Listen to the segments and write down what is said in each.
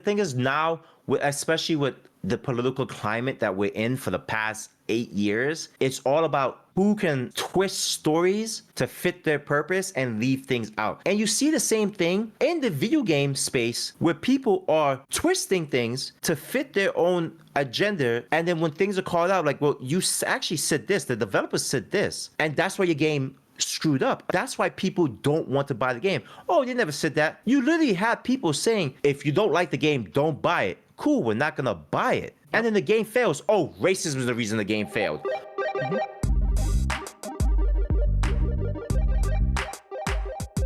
thing is now, especially with the political climate that we're in for the past 8 years, it's all about who can twist stories to fit their purpose and leave things out. And you see the same thing in the video game space where people are twisting things to fit their own agenda. And then when things are called out, like, well, you actually said this, the developers said this, and that's why your game screwed up. That's why people don't want to buy the game. Oh, they never said that. You literally have people saying, if you don't like the game, don't buy it. Cool, we're not gonna buy it. And then the game fails. Oh, racism is the reason the game failed.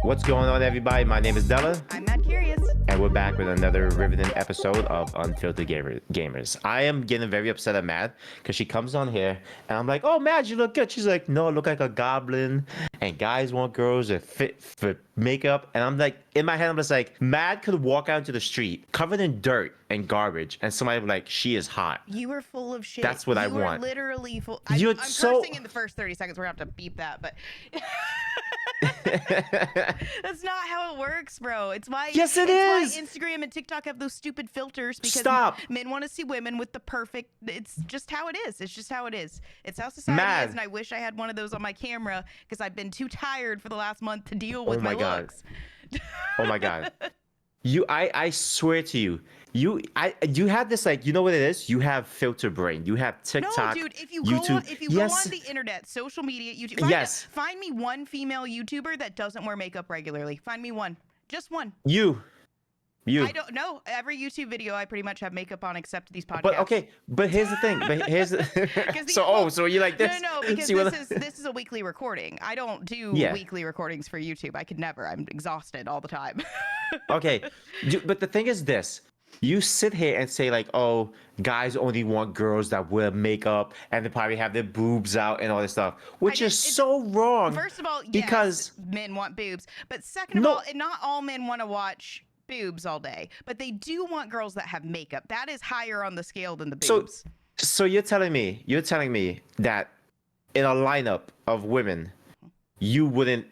What's going on, everybody? My name is Della. I'm Mad Curious. And we're back with another riveting episode of Untitled Gamers. I am getting very upset at Mad because she comes on here and I'm like, oh, Mad, you look good. She's like, no, I look like a goblin and guys want girls that fit for makeup. And I'm like, in my head, I'm just like, Mad could walk out into the street covered in dirt and garbage and somebody would be like, she is hot. You were full of shit. That's what I want. You were literally full. I'm so cursing in the first 30 seconds. We're going to have to beep that, but... That's not how it works, bro. It's why yes, it is. Why Instagram and TikTok have those stupid filters because men want to see women with the perfect. It's just how it is. It's just how it is. It's how society is, and I wish I had one of those on my camera because I've been too tired for the last month to deal with my looks. Oh my god. I swear to you, you have this, like, you know what it is? You have filter brain. You have TikTok. No, dude, if you YouTube. go on the internet, social media, YouTube, find me one female YouTuber that doesn't wear makeup regularly. Find me one. Just one. You. I don't know. Every YouTube video I pretty much have makeup on except these podcasts. But here's the thing. So you like this? No, because this is a weekly recording. I don't do weekly recordings for YouTube. I could never. I'm exhausted all the time. Okay, but the thing is this. You sit here and say, like, oh, guys only want girls that wear makeup and they probably have their boobs out and all this stuff, which is so wrong. First of all, because men want boobs. But second of all, not all men want to watch boobs all day. But they do want girls that have makeup. That is higher on the scale than the boobs. So you're telling me that in a lineup of women, you wouldn't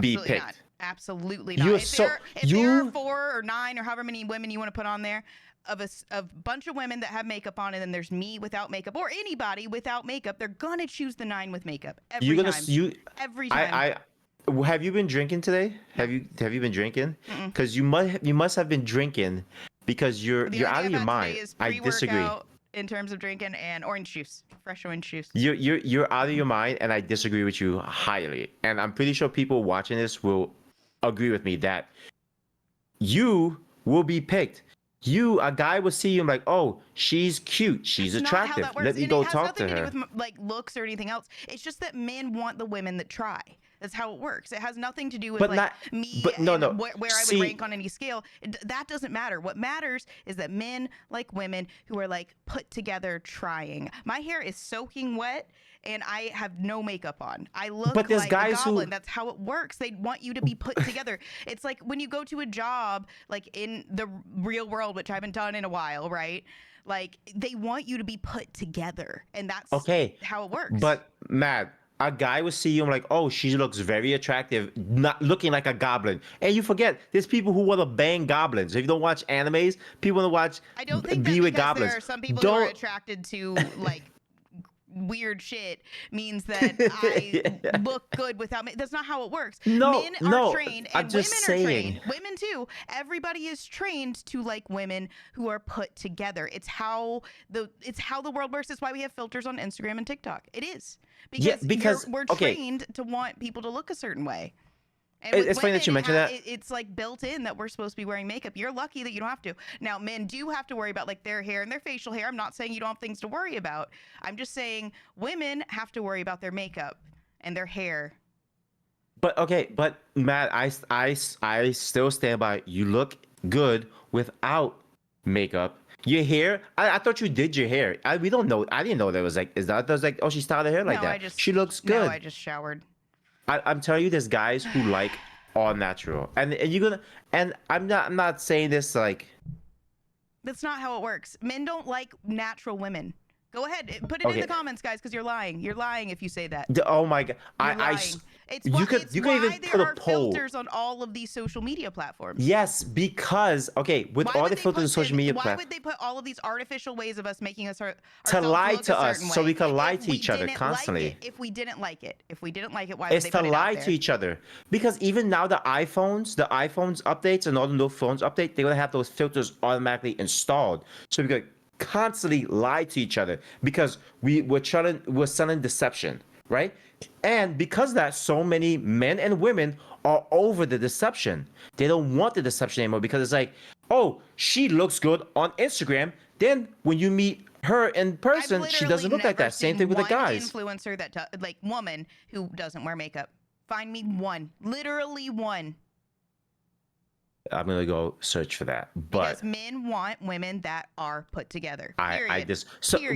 be picked? Not. Absolutely not. If there are 4 or 9 or however many women you want to put on there, of a bunch of women that have makeup on, and then there's me without makeup or anybody without makeup, they're gonna choose the 9 with makeup every time. Every time. Have you been drinking today? Have you been drinking? Because you must have been drinking because you're out of your mind. I disagree. In terms of drinking and orange juice, fresh orange juice. You're out of your mind, and I disagree with you highly. And I'm pretty sure people watching this will agree with me that you will be picked. A guy will see you and be like, oh, she's cute, she's attractive. Let me go talk to her. It has nothing to do with like looks or anything else. It's just that men want the women that try. That's how it works. It has nothing to do with where I would rank on any scale. That doesn't matter. What matters is that men like women who are like put together trying. My hair is soaking wet and I have no makeup on. I look like a goblin. That's how it works. They want you to be put together. It's like when you go to a job, like in the real world, which I haven't done in a while, right? Like they want you to be put together, and that's how it works. But Matt, a guy will see you and like, oh, she looks very attractive, not looking like a goblin. And you forget, there's people who want to bang goblins. If you don't watch animes, people want to watch I don't think that with goblins. There are some people who are attracted to like weird shit means that I look good without me. That's not how it works. Men are trained and women are trained. Women too. Everybody is trained to like women who are put together. It's how the world works. It's why we have filters on Instagram and TikTok. It is. Because we're trained to want people to look a certain way. And it's funny that you mentioned that. It's like built in that we're supposed to be wearing makeup. You're lucky that you don't have to. Now, men do have to worry about like their hair and their facial hair. I'm not saying you don't have things to worry about. I'm just saying women have to worry about their makeup and their hair. But Matt, I still stand by. You look good without makeup. Your hair, I thought you did your hair. We don't know. I didn't know there was like, oh, she styled her hair like that. She looks good. No, I just showered. I'm telling you, there's guys who like all natural, and you're gonna. And I'm not saying this like. That's not how it works. Men don't like natural women. Go ahead, put it in the comments, guys, because you're lying. You're lying if you say that. Oh my god, You're lying. You could even put a poll. Filters on all of these social media platforms. Yes, because with all the filters on social media platforms, why would they put all of these artificial ways of us making us to lie to us, so we can lie to each other constantly? If we didn't like it, why would they put it out there? It's to lie to each other, because even now the iPhones updates and all the new phones update, they're gonna have those filters automatically installed, so we could constantly lie to each other because we're selling deception, right? And because of that, so many men and women are over the deception. They don't want the deception anymore because it's like, oh, she looks good on Instagram. Then when you meet her in person, she doesn't look like that. Same thing with the guys. Influencer woman who doesn't wear makeup. Find me one, literally one. I'm gonna go search for that. But because men want women that are put together. Period.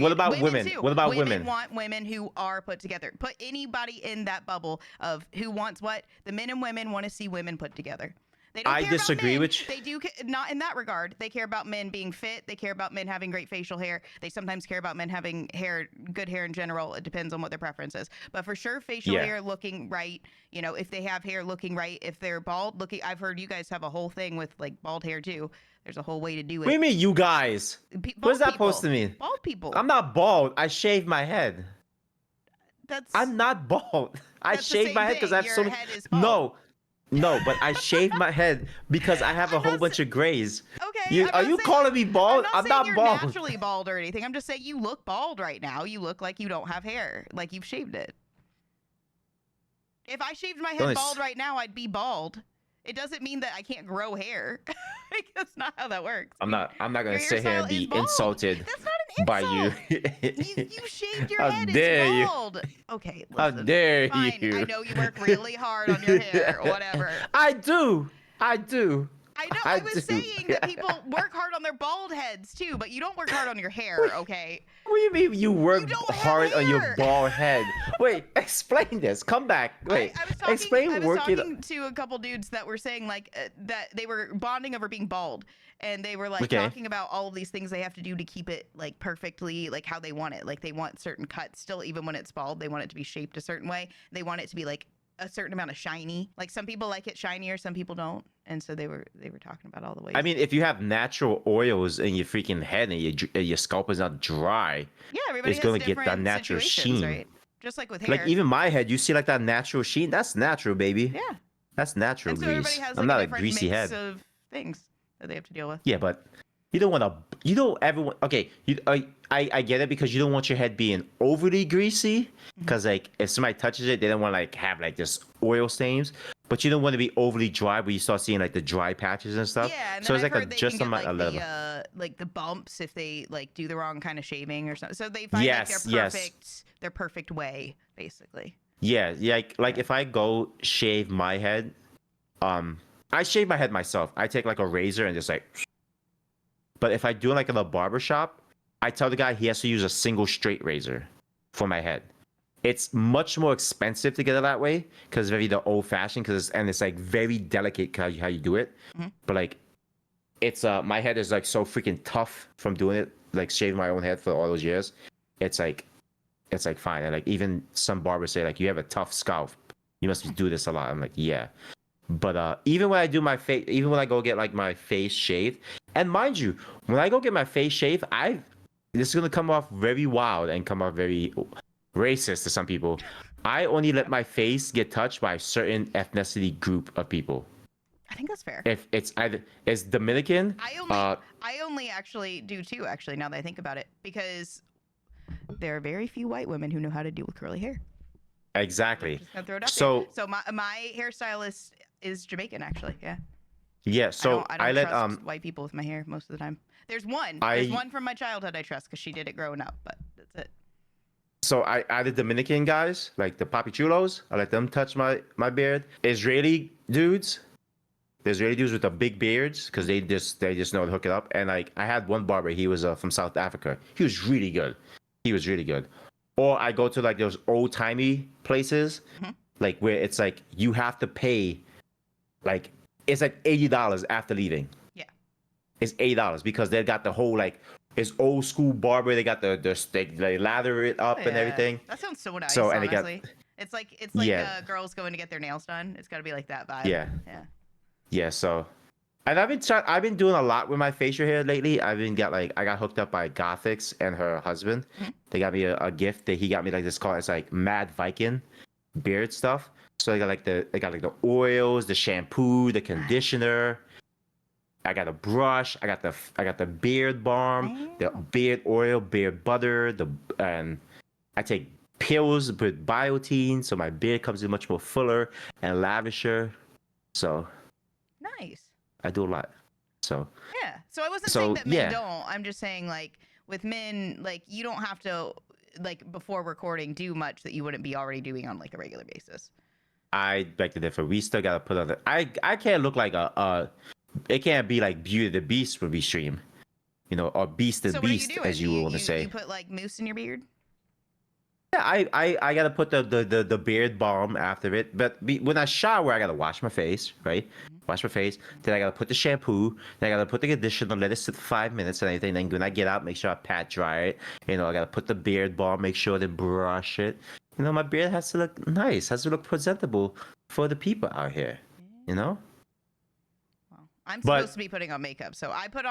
What about women? What about women? Women want women who are put together. Put anybody in that bubble of who wants what. The men and women want to see women put together. They don't care disagree about men. with you. They do not in that regard. They care about men being fit. They care about men having great facial hair. They sometimes care about men having good hair in general. It depends on what their preference is. But for sure, facial hair looking right. You know, if they have hair looking right, if they're bald looking. I've heard you guys have a whole thing with like bald hair too. There's a whole way to do it. What do you mean, you guys? What is that supposed to mean? Bald people. I'm not bald. I shave my head. I'm not bald. I That's shave my head because I have so many. No, but I shave my head because I have a whole bunch of grays. Okay. Are you calling me bald? I'm not you're bald. Naturally bald or anything. I'm just saying you look bald right now. You look like you don't have hair, like you've shaved it. If I shaved my head bald right now, I'd be bald. It doesn't mean that I can't grow hair. That's not how that works. I'm not gonna sit here and be insulted. That's not an insult. By you. You shaved your head. It's bald. Okay. Listen, how dare fine. you? I know you work really hard on your hair. Whatever. I do. I know. I was saying that people work hard on their bald heads too, but you don't work hard on your hair, okay? What do you mean you work hard on your bald head? Wait, explain this. Come back. Wait, I was talking to a couple dudes that were saying like that they were bonding over being bald, and they were like talking about all of these things they have to do to keep it like perfectly like how they want it. Like they want certain cuts still, even when it's bald. They want it to be shaped a certain way. They want it to be like a certain amount of shiny. Like some people like it shinier, some people don't. And so they were talking about all the ways. I mean, if you have natural oils in your freaking head and your scalp is not dry, it's going to get that natural sheen. Right? Just like with hair. Like even my head, you see like that natural sheen. That's natural, baby. Yeah, that's natural and so grease. Everybody has, like, I'm not a a greasy head. Of things that they have to deal with. Yeah, but you don't want to. You don't ever want. Okay, I get it because you don't want your head being overly greasy. Because like if somebody touches it, they don't want to like have like this oil stains. But you don't want to be overly dry where you start seeing like the dry patches and stuff. Yeah, and so it's like like the bumps if they like do the wrong kind of shaving or something. So they find their perfect way, basically. Yeah, like if I go shave my head, I shave my head myself. I take like a razor and just like. But if I do it like in a barber shop, I tell the guy he has to use a single straight razor for my head. It's much more expensive to get it that way because it's very the old fashioned it's like very delicate how you do it. But like it's my head is like so freaking tough from doing it, like shaving my own head for all those years. It's like fine. And like even some barbers say like you have a tough scalp. You must do this a lot. I'm like, yeah. But even when I do my face, even when I go get like my face shaved, and mind you, when I go get my face shaved, this is gonna come off very wild and come off very racist to some people. I only let my face get touched by a certain ethnicity group of people. I think that's fair. If it's Dominican, I only actually do too. Actually, now that I think about it, because there are very few white women who know how to deal with curly hair. Exactly. Just gonna throw it out there. So my hairstylist is Jamaican, actually. Yeah. Yeah. So I don't trust white people with my hair most of the time. There's one from my childhood I trust because she did it growing up, but that's it. So I the Dominican guys, like the papichulos, I let them touch my beard. Israeli dudes with the big beards, because they just know to hook it up. And like I had one barber, he was from South Africa. He was really good. Or I go to like those old timey places, like where it's like you have to pay, like it's like $80 after leaving. Yeah, it's $80 because they got the whole like It's old school barber. They got the steak. They lather it up and everything. That sounds so nice. So and honestly, it's like girls going to get their nails done. It's got to be like that vibe. Yeah. So, and I've been doing a lot with my facial hair lately. I got hooked up by Gothics and her husband. Mm-hmm. They got me a gift that he got me, like this called, it's like Mad Viking beard stuff. So they got like the oils, the shampoo, the conditioner. I got a brush. I got the beard balm, the beard oil, beard butter, and I take pills with biotin, so my beard comes in much more fuller and lavisher. So nice. I do a lot. So So I wasn't saying that men don't. I'm just saying, like, with men, like, you don't have to, like, before recording, do much that you wouldn't be already doing on like a regular basis. I beg to differ. We still gotta put on the. I can't look like it can't be like Beauty and the Beast when we stream, or Beast and Beast, as you want to say. You put like mousse in your beard? Yeah, I gotta put the beard balm after it. But when I shower, I gotta wash my face, right? Mm-hmm. Wash my face. Then I gotta put the shampoo. Then I gotta put the conditioner, let it sit for 5 minutes and everything. Then when I get out, make sure I pat dry it. I gotta put the beard balm, make sure to brush it. My beard has to look nice, has to look presentable for the people out here. Well, I'm supposed to be putting on makeup, so I put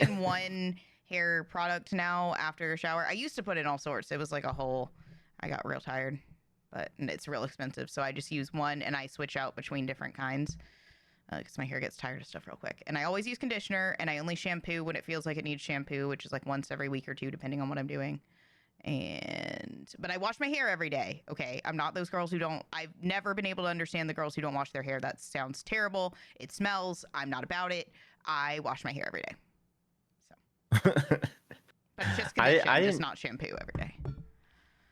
in one hair product now after a shower. I used to put in all sorts. It was like I got real tired, but it's real expensive. So I just use one and I switch out between different kinds because my hair gets tired of stuff real quick. And I always use conditioner, and I only shampoo when it feels like it needs shampoo, which is like once every week or two, depending on what I'm doing. But I wash my hair every day. Okay. I'm not those girls who don't. I've never been able to understand the girls who don't wash their hair. That sounds terrible. It smells. I'm not about it. I wash my hair every day. So, but it's just conditioner, just not shampoo every day.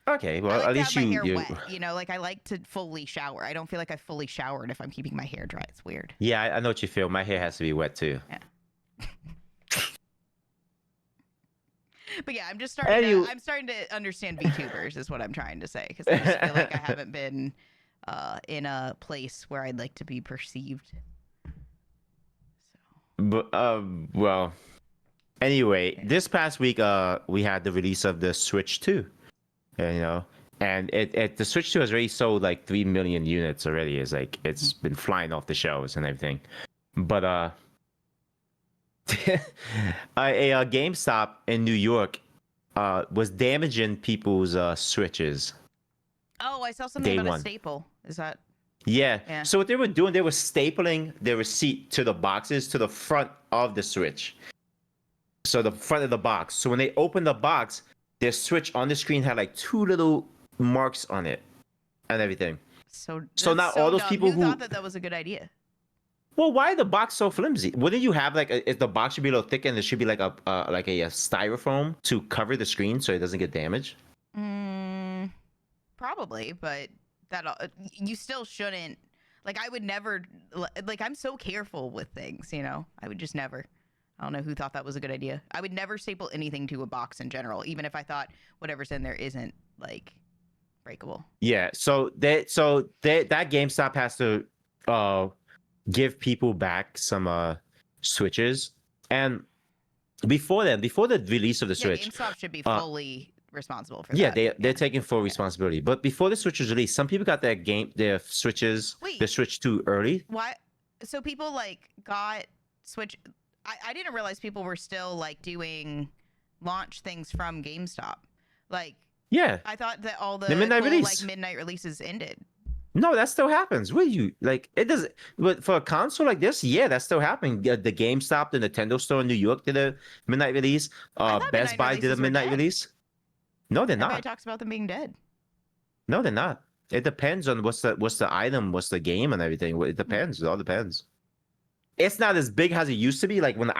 Okay, well, I like at least to have my hair wet. Like I like to fully shower. I don't feel like I fully showered if I'm keeping my hair dry. It's weird. Yeah, I know what you feel. My hair has to be wet too. Yeah. But yeah, I'm starting to understand VTubers is what I'm trying to say, because I just feel like I haven't been in a place where I'd like to be perceived. So. But well, anyway, this past week we had the release of the Switch 2, and the Switch 2 has already sold like 3 million units already. It's like it's been flying off the shelves and everything, but a GameStop in New York was damaging people's Switches. Oh, I saw something about a staple. Is that? Yeah. So what they were doing, they were stapling their receipt to the boxes to the front of the Switch. So the front of the box. So when they opened the box, their Switch on the screen had like 2 little marks on it and everything. So now all those people who thought that was a good idea. Well, why is the box so flimsy? Wouldn't you have if the box should be a little thick and there should be like a styrofoam to cover the screen so it doesn't get damaged? Probably, but you still shouldn't. Like, I would never. Like, I'm so careful with things. I would just never. I don't know who thought that was a good idea. I would never staple anything to a box in general, even if I thought whatever's in there isn't like breakable. Yeah. So that GameStop has to give people back some Switches, and before the release of the Switch, GameStop should be fully responsible for that. Yeah, they're taking full responsibility. But before the Switch was released, some people got their Switches, their Switch 2 early. Why? So people got Switch. I didn't realize people were still doing launch things from GameStop. Yeah, I thought that all the midnight release, midnight releases ended. No, that still happens. What you it doesn't. But for a console like this, yeah, that's still happening. The GameStop, the Nintendo store in New York did a midnight release. Best Buy did a midnight release. No, they're not. Everybody talks about them being dead. No, they're not. It depends on what's the item, what's the game, and everything. It depends. It all depends. It's not as big as it used to be. When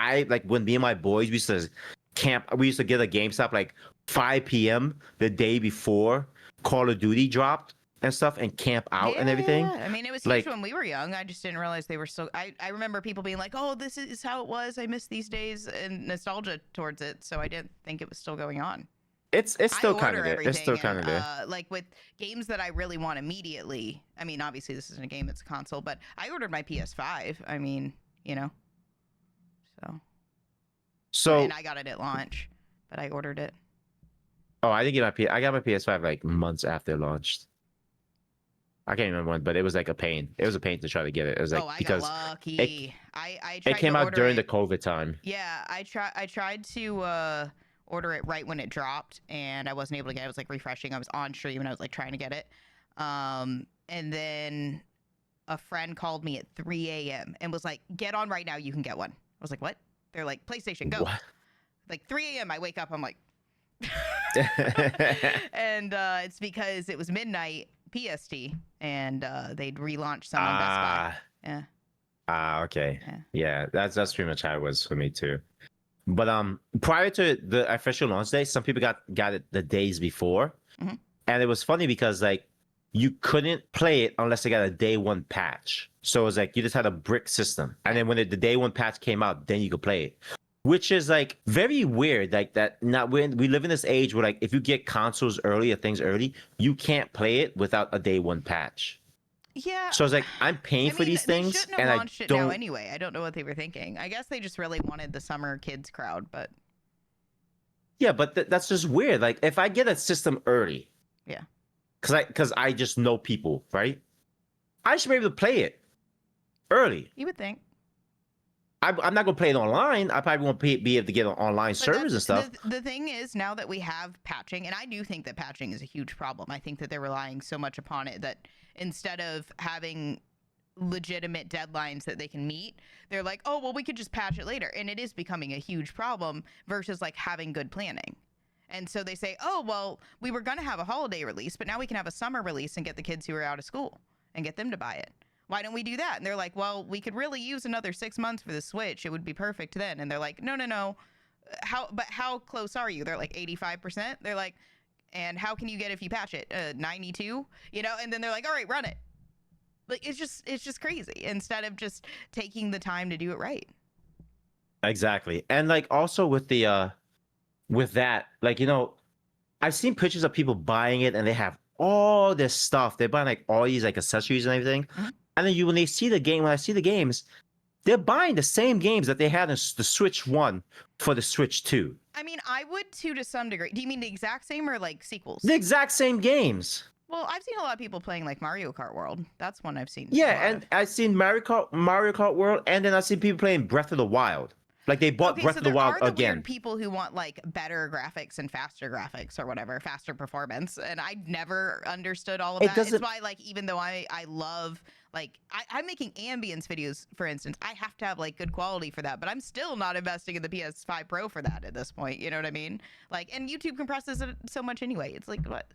me and my boys we used to camp, we used to get a GameStop 5 p.m. the day before Call of Duty dropped and stuff, and camp out and everything. I mean, it was huge when we were young. I just didn't realize they were so. I remember people being like, "Oh, this is how it was. I miss these days," and nostalgia towards it. So I didn't think it was still going on. It's still kind of there. It's still kind of there. With games that I really want immediately. I mean, obviously this isn't a game; it's a console. But I ordered my PS5. I mean, So. And I got it at launch. but I ordered it. Oh, I didn't get I got my PS5 like months after it launched. I can't remember when, but it was like a pain. It was a pain to try to get it. It was like I because got lucky. I tried it came to out order during it. the COVID time. Yeah, I tried to order it right when it dropped, and I wasn't able to get it. I was like refreshing. I was on stream and I was like trying to get it. And then a friend called me at 3 a.m. and was like, "Get on right now. You can get one." I was like, "What?" They're like, "PlayStation, go." What? Like 3 a.m. I wake up. I'm like, and it's because it was midnight PST, and they'd relaunched some on Best Buy. Yeah. Okay. Yeah. Yeah, that's pretty much how it was for me too. But prior to the official launch day, some people got it the days before, and it was funny because like you couldn't play it unless they got a day one patch. So it was like you just had a brick system, and then when the day one patch came out, then you could play it, which is like very weird. Like that. Not when we live in this age where like if you get consoles early or things early, you can't play it without a day one patch. Yeah. So it's like I'm paying for these things, they shouldn't have and launched it now anyway. I don't know what they were thinking. I guess they just really wanted the summer kids crowd, but yeah, but that's just weird. Like if I get a system early, yeah, because I just know people, right? I should be able to play it early. You would think. I'm not gonna play it online. I probably won't be able to get on online servers and stuff. The thing is, now that we have patching, and I do think that patching is a huge problem. I think that they're relying so much upon it that instead of having legitimate deadlines that they can meet, they're like, oh, well, we could just patch it later. And it is becoming a huge problem versus like having good planning. And so they say, oh, well, we were going to have a holiday release, but now we can have a summer release and get the kids who are out of school and get them to buy it. Why don't we do that? And they're like, well, we could really use another 6 months for the Switch. It would be perfect then. And they're like, no. How close are you? They're like 85%. They're like, and how can you get if you patch it? 92, and then they're like, all right, run it. Like, it's just crazy instead of just taking the time to do it right. Exactly. And like also with the, with that, like, I've seen pictures of people buying it and they have all this stuff. They're buying like all these like accessories and everything. And then when I see the games, they're buying the same games that they had in the Switch 1 for the Switch 2. I mean, I would too to some degree. Do you mean the exact same or like sequels? The exact same games. Well, I've seen a lot of people playing like Mario Kart World. That's one I've seen. Yeah, and I've seen Mario Kart World, and then I've seen people playing Breath of the Wild. Like they bought Breath of the Wild again. There are weird people who want like better graphics and faster graphics or whatever, faster performance, and I never understood all of that. It's why like even though I love like I'm making ambience videos, for instance, I have to have like good quality for that, but I'm still not investing in the PS5 Pro for that at this point. You know what I mean? Like, and YouTube compresses it so much anyway. It's like what?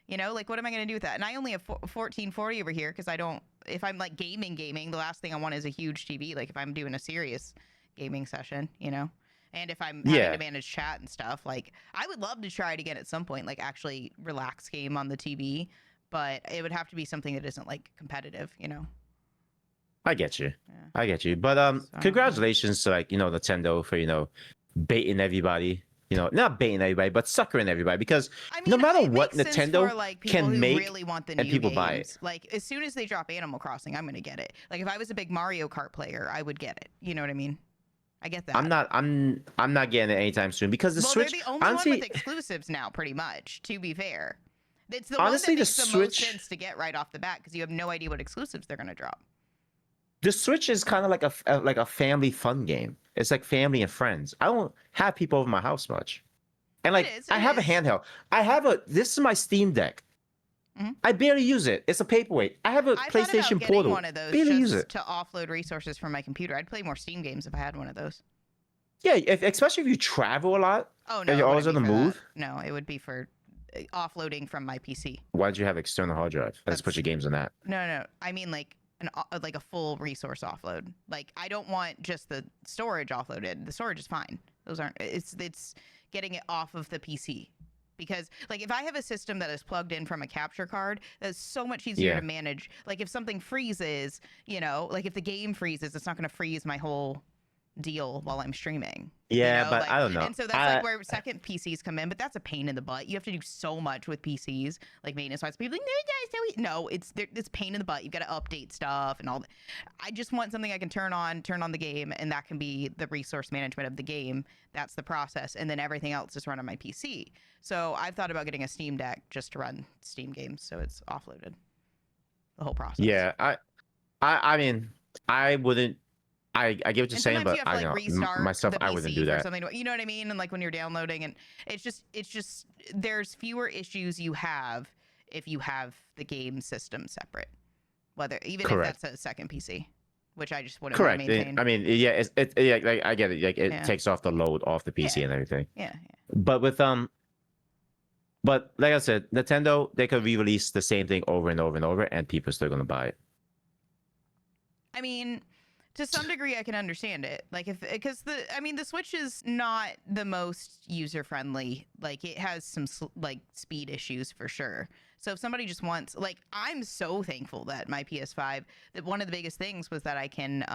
Like what am I going to do with that? And I only have 1440 over here because I don't. If I'm like gaming, the last thing I want is a huge TV. Like if I'm doing a serious gaming session, and if I'm having to manage chat and stuff, like I would love to try it again at some point, like actually relax game on the TV, but it would have to be something that isn't like competitive, I get you. Yeah. I get you. But congratulations to like, Nintendo for, baiting everybody. Not baiting everybody, but suckering everybody, because no matter what Nintendo can make, really want the and new people games. buy it. Like as soon as they drop Animal Crossing, I'm gonna get it. Like if I was a big Mario Kart player, I would get it. You know what I mean? I get that. I'm not getting it anytime soon because the Switch. They're the only one with exclusives now, pretty much. To be fair, it's the honestly one that makes the the Switch most sense to get right off the bat because you have no idea what exclusives they're gonna drop. The Switch is kind of like a family fun game. It's like family and friends. I don't have people over my house much. And like I have a handheld. This is my Steam Deck. I barely use it. It's a paperweight. I have a PlayStation Portal. One of those barely use it to offload resources from my computer. I'd play more Steam games if I had one of those. Yeah, especially if you travel a lot. Oh no, and you're always on the move. No, it would be for offloading from my PC. Why did you have external hard drive? Let's put your games on that. No. I mean like a full resource offload. Like I don't want just the storage offloaded. The storage is fine. Those aren't. It's getting it off of the PC. Because like if I have a system that is plugged in from a capture card, that's so much easier to manage. Like if something freezes, like if the game freezes, it's not going to freeze my whole deal while I'm streaming. Yeah, but I don't know. And so that's like where second PCs come in, but that's a pain in the butt. You have to do so much with PCs, like maintenance wise. People are like, no, it's pain in the butt. You've got to update stuff and all that. I just want something I can turn on the game, and that can be the resource management of the game. That's the process, and then everything else is run on my PC. So I've thought about getting a Steam Deck just to run Steam games, so it's offloaded the whole process. Yeah, I mean, I wouldn't. I get what you're saying, but I know myself, I wouldn't do that. Something, you know what I mean? And like when you're downloading, and it's just there's fewer issues you have if you have the game system separate, even if that's a second PC, which I just wouldn't want to maintain. I mean, yeah, yeah, like I get it. Like it takes off the load off the PC and everything. Yeah. But but like I said, Nintendo, they could re-release the same thing over and over and over, and people are still gonna buy it. I mean, to some degree, I can understand it. Like because the Switch is not the most user friendly. Like it has some like speed issues for sure. So if somebody just wants, like, I'm so thankful that my PS5, that one of the biggest things was that I can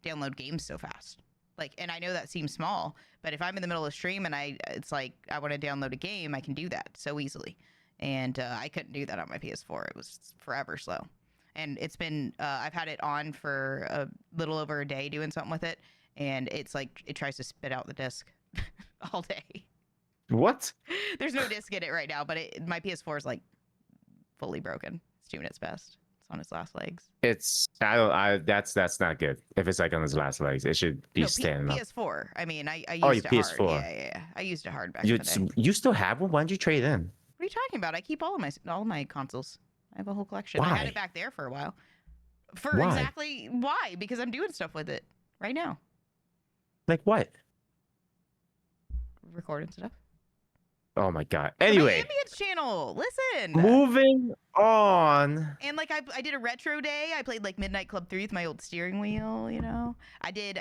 download games so fast. Like, and I know that seems small, but if I'm in the middle of stream and it's like I want to download a game, I can do that so easily. And I couldn't do that on my PS4. It was forever slow. And it's been, I've had it on for a little over a day doing something with it. And it's like, it tries to spit out the disc all day. What? There's no disc in it right now, but my PS4 is like fully broken. It's doing its best. It's on its last legs. That's not good. If it's like on its last legs, it should be standing up. PS4. I mean, I used it PS4. hard. Yeah. I used it hard back in the day. You still have one? Why did you trade in? What are you talking about? I keep all of my consoles. I have a whole collection. Why? I had it back there for a while. Why? Exactly why? Because I'm doing stuff with it right now. Like what? Recording stuff. Oh my god. Anyway. My ambience channel. Listen. Moving on. And like I did a retro day. I played like Midnight Club 3 with my old steering wheel, you know. I did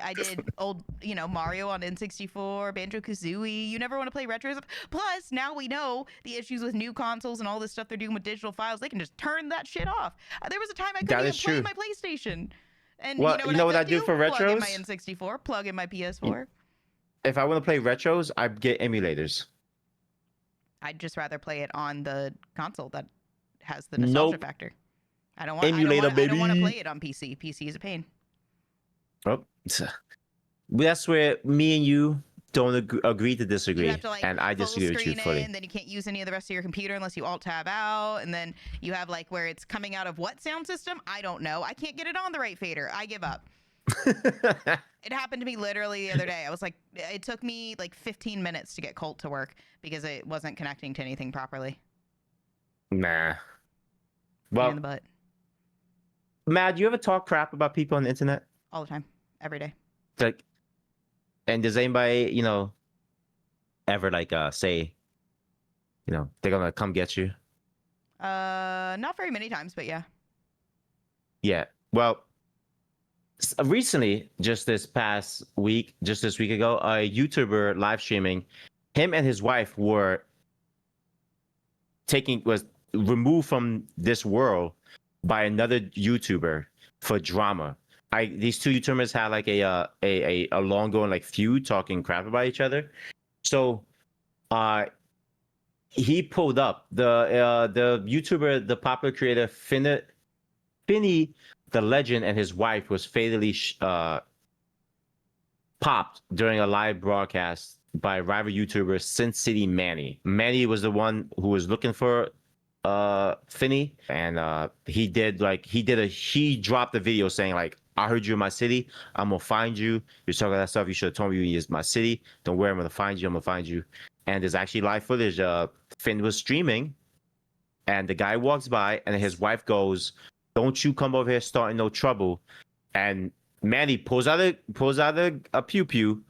old, Mario on N64, Banjo-Kazooie. You never want to play retros. Plus, now we know the issues with new consoles and all this stuff they're doing with digital files. They can just turn that shit off. There was a time I couldn't even play my PlayStation. And you know what I do for retros? Plug in my N64, plug in my PS4. If I want to play retros, I get emulators. I'd just rather play it on the console that has the nostalgia factor. I don't want to play it on PC. PC is a pain. Oh, that's where me and you don't agree to disagree. You have to, like, and I disagree with you fully. And then you can't use any of the rest of your computer unless you alt tab out. And then you have like where it's coming out of what sound system? I don't know. I can't get it on the right fader. I give up. It happened to me literally the other day. I was like, it took me like 15 minutes to get Colt to work because it wasn't connecting to anything properly. Nah. Well, in the butt. Matt, do you ever talk crap about people on the internet? All the time, every day. Like, and does anybody, ever like say, they're gonna come get you? Not very many times, but yeah. Yeah. Well, recently, just this week ago, a YouTuber live streaming, him and his wife was removed from this world by another YouTuber for drama. These two YouTubers had like a long going like feud, talking crap about each other. So, he pulled up the YouTuber, the popular creator Finny the Legend, and his wife was fatally popped during a live broadcast by rival YouTuber Sin City Manny. Manny was the one who was looking for Finny, and he dropped the video saying like, I heard you in my city, I'm gonna find you. You're talking that stuff, you should have told me you was my city. Don't worry, I'm gonna find you. And there's actually live footage. Finn was streaming, and the guy walks by, and his wife goes, "Don't you come over here starting no trouble." And Manny pulls out a pew pew.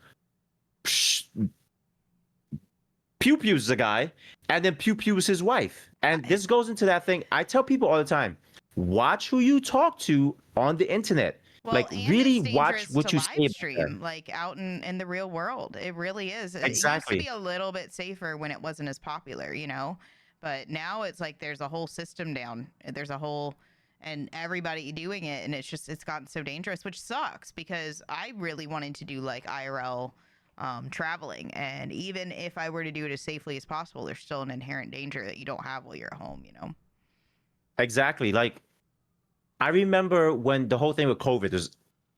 Pew pews the guy, and then pew pews his wife. And this goes into that thing. I tell people all the time, watch who you talk to on the internet. Well, like, really watch what you say. Stream, like out in the real world. It really is. Exactly. It used to be a little bit safer when it wasn't as popular, But now it's like there's a whole system down. There's a whole, and everybody doing it, and it's gotten so dangerous, which sucks because I really wanted to do like IRL traveling, and even if I were to do it as safely as possible, there's still an inherent danger that you don't have while you're at home, you know? Exactly. Like, I remember when the whole thing with COVID was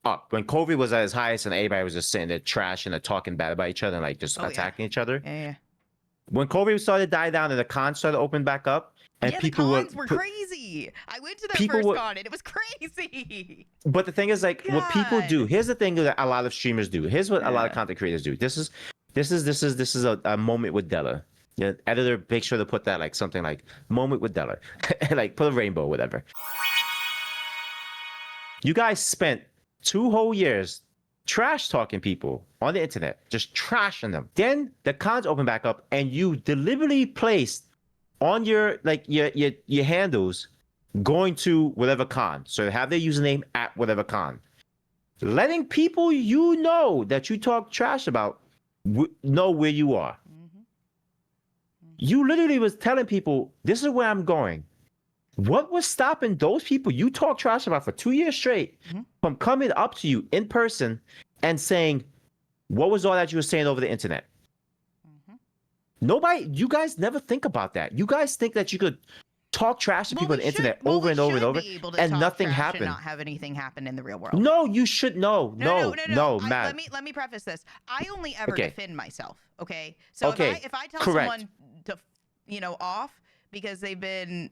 up, when COVID was at its highest and everybody was just sitting there trashing and talking bad about each other and like just attacking each other. Yeah. When COVID started to die down and the cons started to open back up, and yeah, people the cons were crazy. I went to that first con and it was crazy. But the thing is, like, what people do, here's the thing that a lot of streamers do. Here's what a lot of content creators do. This is a moment with Della. The editor, make sure to put that like something like moment with Della, like put a rainbow, or whatever. You guys spent 2 whole years trash talking people on the internet, just trashing them. Then the cons open back up, and you deliberately placed on your like your handles going to whatever con. So have their username at whatever con, letting people you know that you talk trash about know where you are. You literally was telling people, this is where I'm going. What was stopping those people you talk trash about for 2 years straight from coming up to you in person and saying, what was all that you were saying over the internet? Nobody, you guys never think about that. You guys think that you could talk trash to people on the internet over and over and over, and nothing happened. And not have anything happen in the real world. No, you should. No, Matt. Let me preface this. I only ever defend myself. Okay. So if I tell someone to, off because they've been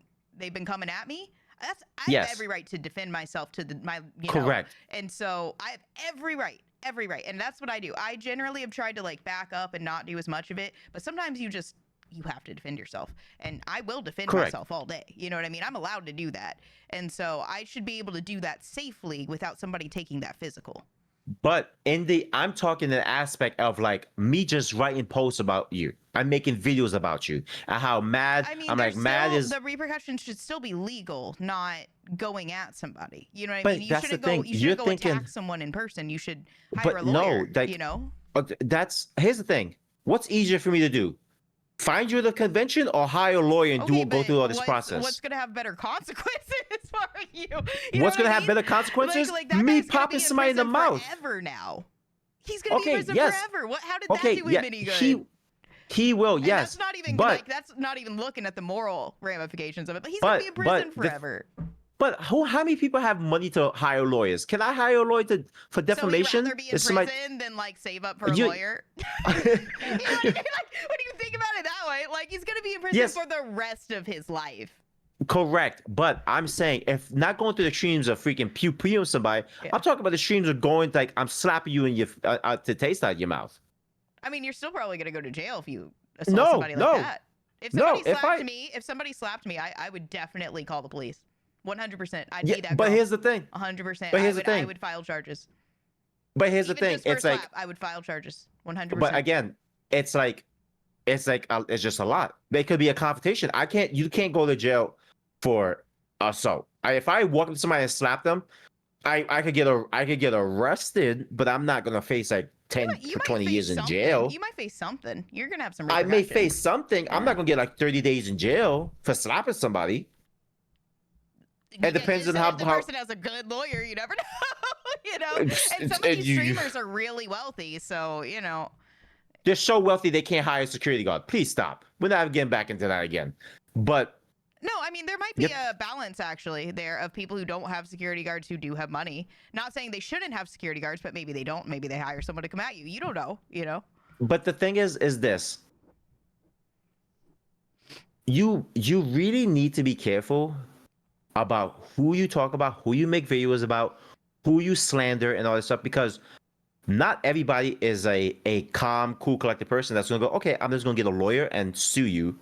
coming at me, I have every right to defend myself to my. Correct. And so I have every right. And that's what I do. I generally have tried to like back up and not do as much of it, but sometimes you have to defend yourself, and I will defend myself all day. You know what I mean? I'm allowed to do that. And so I should be able to do that safely without somebody taking that physical. But I'm talking the aspect of like me just writing posts about you. I'm making videos about you and how mad I'm like mad is the repercussions should still be legal, not going at somebody. You know what I mean? You shouldn't go attack someone in person. You should hire a lawyer. Here's the thing. What's easier for me to do? Find you at a convention or hire a lawyer and go through all this process? What's going to have better consequences for you? What's going to have better consequences? Me popping somebody in the mouth. Forever now. He's going to be in prison forever. How did that do him any good? He will, and yes. That's not even that's not even looking at the moral ramifications of it. But he's going to be in prison forever. But how many people have money to hire lawyers? Can I hire a lawyer for defamation? So he'd rather be in prison than like save up for a lawyer? What do you think about it that way? Like he's gonna be in prison for the rest of his life. Correct, but I'm saying if not going through the extremes of freaking pew somebody, I'm talking about the extremes of going like I'm slapping you in your to taste out of your mouth. I mean, you're still probably gonna go to jail if you assault somebody like that. If somebody slapped me, I would definitely call the police. 100%. I'd be that. But here's the thing. 100%. But here's the thing. I would file charges. But here's the thing. It's like I would file charges. 100%. But again, it's just a lot. There could be a confrontation. You can't go to jail for assault. If I walk up to somebody and slap them, I could get arrested, but I'm not gonna face like 10 to 20 years in jail. You might face something. You're gonna have some. I may face something. I'm not gonna get like 30 days in jail for slapping somebody. It depends on how the person has a good lawyer. You never know. And some of these streamers are really wealthy, so they're so wealthy they can't hire a security guard. Please stop. We're not getting back into that again. But no, I mean there might be a balance actually there of people who don't have security guards who do have money. Not saying they shouldn't have security guards, but maybe they don't. Maybe they hire someone to come at you. You don't know. But the thing is this. You really need to be careful about who you talk about, who you make videos about, who you slander, and all this stuff, because not everybody is a calm, cool, collected person that's gonna go, okay, I'm just gonna get a lawyer and sue you,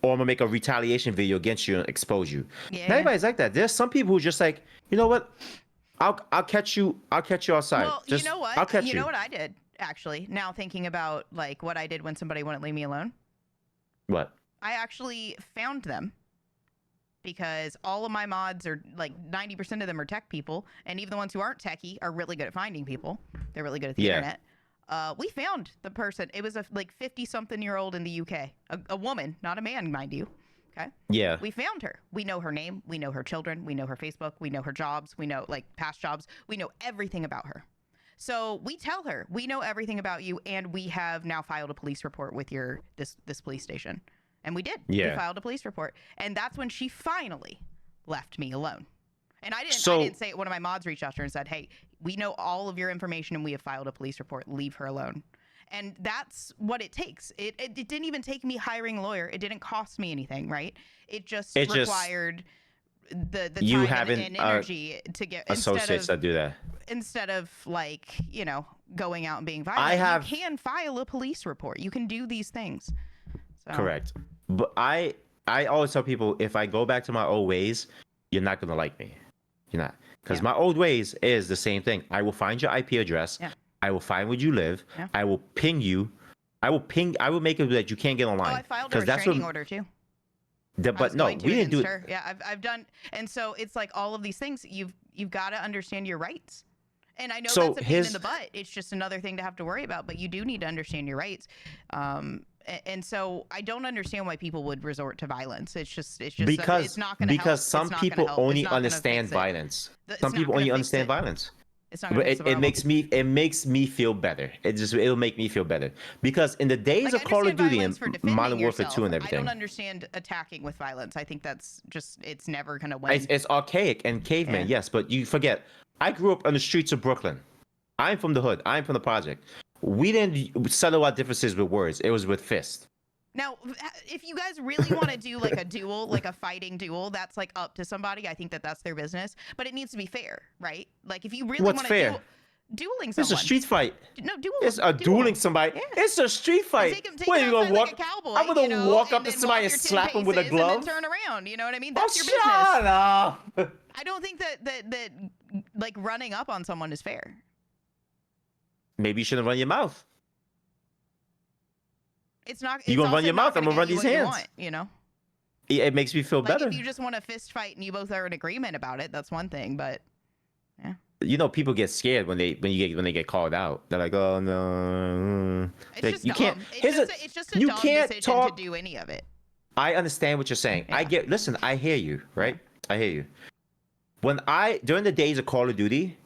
or I'm gonna make a retaliation video against you and expose you. Not everybody's like that. There's some people who just like, you know what? I'll catch you outside. Well, you know what? You know what I did actually. Now thinking about like what I did when somebody wouldn't leave me alone. What? I actually found them. Because all of my mods are like 90% of them are tech people, and even the ones who aren't techie are really good at finding people. They're really good at the internet. We found the person. It was a like 50-something-year-old in the UK, a woman, not a man, mind you. Okay. Yeah. We found her. We know her name. We know her children. We know her Facebook. We know her jobs. We know like past jobs. We know everything about her. So we tell her, we know everything about you, and we have now filed a police report with this police station. And we did. Yeah. We filed a police report. And that's when she finally left me alone. And I didn't say, one of my mods reached out to her and said, hey, we know all of your information and we have filed a police report. Leave her alone. And that's what it takes. It didn't even take me hiring a lawyer. It didn't cost me anything, right? It just required the time and energy to get associates that do that. Instead of like, going out and being violent. You can file a police report. You can do these things. So. Correct. But I always tell people, if I go back to my old ways, you're not gonna like me. You're not, because my old ways is the same thing. I will find your IP address. Yeah. I will find where you live. Yeah. I will ping you. I will make it that you can't get online. Oh, I filed a restraining order too. But no, we didn't do it. Yeah, I've done, and so it's like all of these things. You've got to understand your rights. And I know that's a pain in the butt. It's just another thing to have to worry about. But you do need to understand your rights. And so I don't understand why people would resort to violence. It's just because it's not going to help. Because some people only understand violence. Some people only understand violence. It's not gonna it makes me feel better. It'll make me feel better, because in the days of Call of Duty and Modern Warfare 2 and everything, I don't understand attacking with violence. I think that's just, it's never gonna win. It's archaic and caveman, yes, but you forget. I grew up on the streets of Brooklyn. I'm from the hood. I'm from the project. We didn't settle our differences with words. It was with fists. Now, if you guys really want to do like a duel, like a fighting duel, that's like up to somebody. I think that's their business, but it needs to be fair, right? Like if you really want to dueling someone. It's a street fight. No, duel. It's a dueling somebody. Yeah. It's a street fight. Take you gonna walk? Like a cowboy, I'm gonna walk up to somebody and slap him with a glove. And then turn around. You know what I mean? That's your business. Shut up. I don't think that like running up on someone is fair. Maybe you shouldn't run your mouth. It's not. You gonna run your mouth? I'm gonna run these hands. It makes me feel better. If you just want a fist fight and you both are in agreement about it, that's one thing. But yeah. People get scared when they get called out. They're like, "Oh no!" It's just you dumb. It's just a dumb decision to do any of it. I understand what you're saying. Yeah. Listen, I hear you, right? I hear you. During the days of Call of Duty,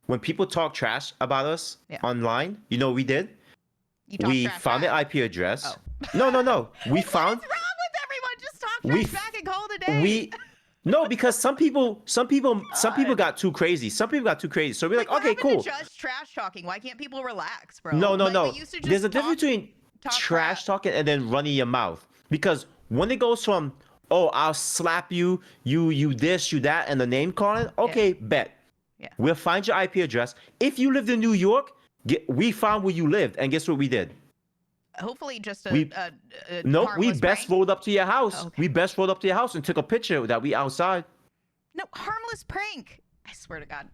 when people talk trash about us online, you know what we did? We found the IP address. Oh. No. We found. What's wrong with everyone? Just talk trash back and call it a day. No, because some people got too crazy. So we're like, okay, cool. Just trash talking. Why can't people relax, bro? No. There's a difference between trash talking and then running your mouth. Because when it goes from, oh, I'll slap you, you this, you that, and the name calling, okay, bet. Yeah. We'll find your IP address. If you lived in New York, we found where you lived, and guess what we did? Hopefully just we best rolled up to your house. Oh, okay. We best rolled up to your house and took a picture that we outside. No, harmless prank. I swear to God.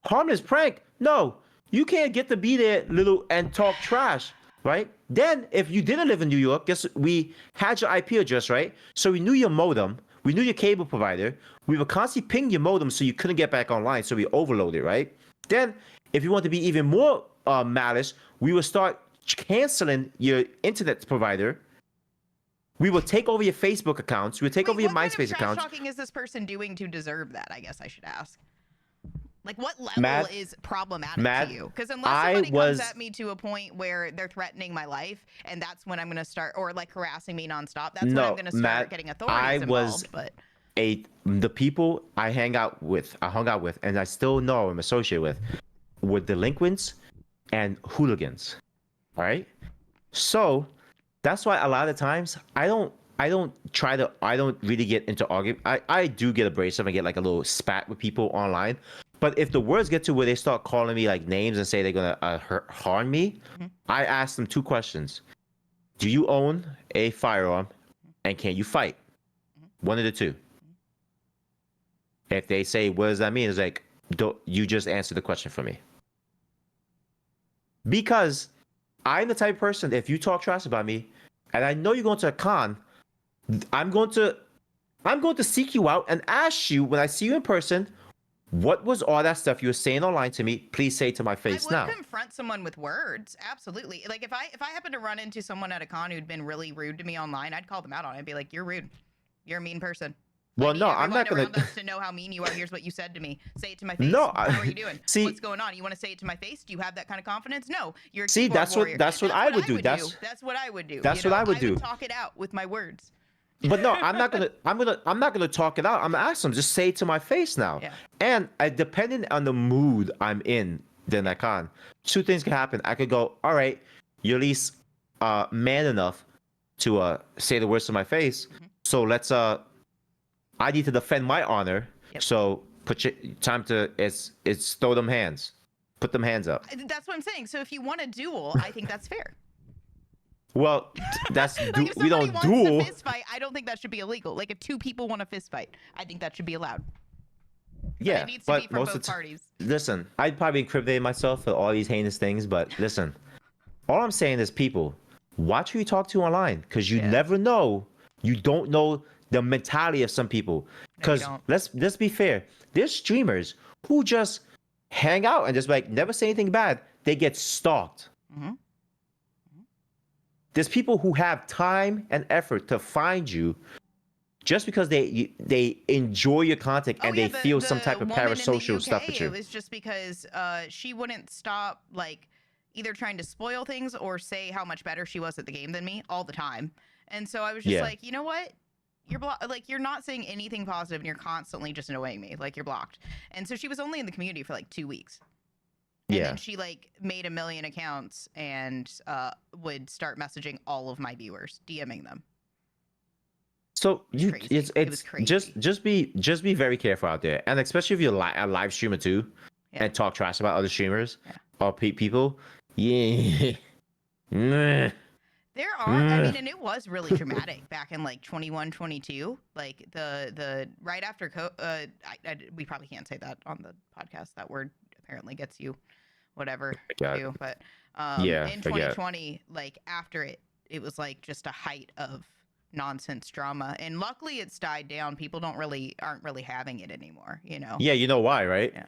Harmless prank? No, you can't get to be there and talk trash, right? Then if you didn't live in New York, guess we had your IP address, right? So we knew your modem. We knew your cable provider. We were constantly pinging your modem so you couldn't get back online, so we overloaded, right? Then if you want to be even more malice, we would start canceling your internet provider. We will take over your Facebook accounts. We'll take over your MySpace accounts. What kind of trash talking is this person doing to deserve that? I guess I should ask. Like, what level is problematic to you? Because unless somebody comes at me to a point where they're threatening my life, and that's when I'm going to start, or like harassing me nonstop, that's when I'm going to start getting authorities involved. But the people I hung out with, and I still know I'm associated with, were delinquents and hooligans. All right, so that's why a lot of times I don't really get into argument. I do get abrasive and get like a little spat with people online, but if the words get to where they start calling me like names and say they're gonna harm me, I ask them two questions: do you own a firearm, and can you fight? One of the two. If they say, what does that mean? It's like, you just answer the question for me. Because I'm the type of person, if you talk trash about me, and I know you're going to a con, I'm going to seek you out and ask you when I see you in person, what was all that stuff you were saying online to me? Please say it to my face now. I would confront someone with words, absolutely. Like if I happen to run into someone at a con who'd been really rude to me online, I'd call them out on it. I'd be like, "You're rude. You're a mean person. Well, no, I'm not gonna. To know how mean you are. Here's what you said to me. Say it to my face. No, how are you doing? See, what's going on? You want to say it to my face? Do you have that kind of confidence? No. You're a see. That's warrior. what I would do. That's what I would do. That's what I would do. I would talk it out with my words. But no, I'm not gonna talk it out. I'm gonna ask them. Just say it to my face now. Yeah. And depending on the mood I'm in, then I can. Two things can happen. I could go, all right, you're at least man enough to say the words to my face. Mm-hmm. So let's I need to defend my honor. Yep. So time to it's throw them hands. Put them hands up. That's what I'm saying. So if you want a duel, I think that's fair. Well, that's like we don't wants duel. A fist fight, I don't think that should be illegal. Like if two people want a fist fight, I think that should be allowed. Yeah, but it needs to be for both parties. Listen, I'd probably incriminate myself for all these heinous things, but listen, all I'm saying is, people, watch who you talk to online, because you never know. You don't know the mentality of some people. Because let's be fair, there's streamers who just hang out and just like never say anything bad. They get stalked. Mm-hmm. There's people who have time and effort to find you just because they enjoy your content and they feel some type of parasocial stuff with you. It was just because she wouldn't stop like either trying to spoil things or say how much better she was at the game than me all the time. And so I was just like, you know what? You're not saying anything positive and you're constantly just annoying me. Like you're blocked. And so she was only in the community for like 2 weeks. And then she like made 1 million accounts and would start messaging all of my viewers, DMing them. So it's crazy. Just be very careful out there, and especially if you're a live streamer too, and talk trash about other streamers or people. Yeah. There are, I mean, and it was really dramatic back in like 21, 22. Like the right after we probably can't say that on the podcast. That word apparently gets you whatever too. But in 2020, like after it was like just a height of nonsense drama, and luckily it's died down. People aren't really having it anymore, you know. Yeah, you know why, right? Yeah.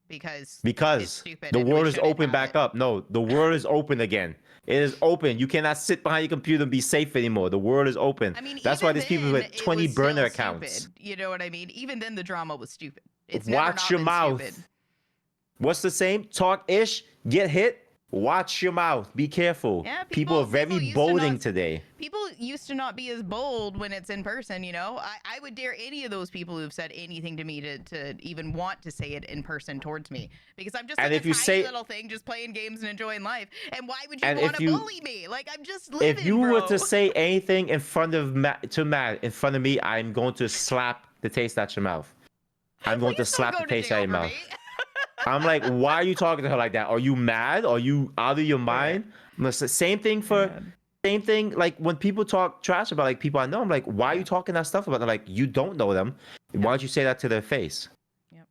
Because it's stupid, the world is open back up. No, the world is open again. It is open. You cannot sit behind your computer and be safe anymore. The world is open. I mean, that's why there's people with 20 burner accounts. Stupid. You know what I mean? Even then, the drama was stupid. It's watch your mouth. Stupid. What's the same? Talk ish, get hit. Watch your mouth. Be careful. Yeah, people are very bolding today. People used to not be as bold when it's in person, you know? I would dare any of those people who've said anything to me to even want to say it in person towards me. Because I'm just like a tiny little thing, just playing games and enjoying life. And why would you want to bully me? Like, I'm just living, If you were to say anything in front of Matt, in front of me, I'm going to slap the taste out your mouth. I'm going to slap the taste out your mouth. I'm like, why are you talking to her like that? Are you mad? Are you out of your mind? Same thing like when people talk trash about like people I know, I'm like, why are you talking that stuff about them? Like, you don't know them. Why don't you say that to their face? Yep.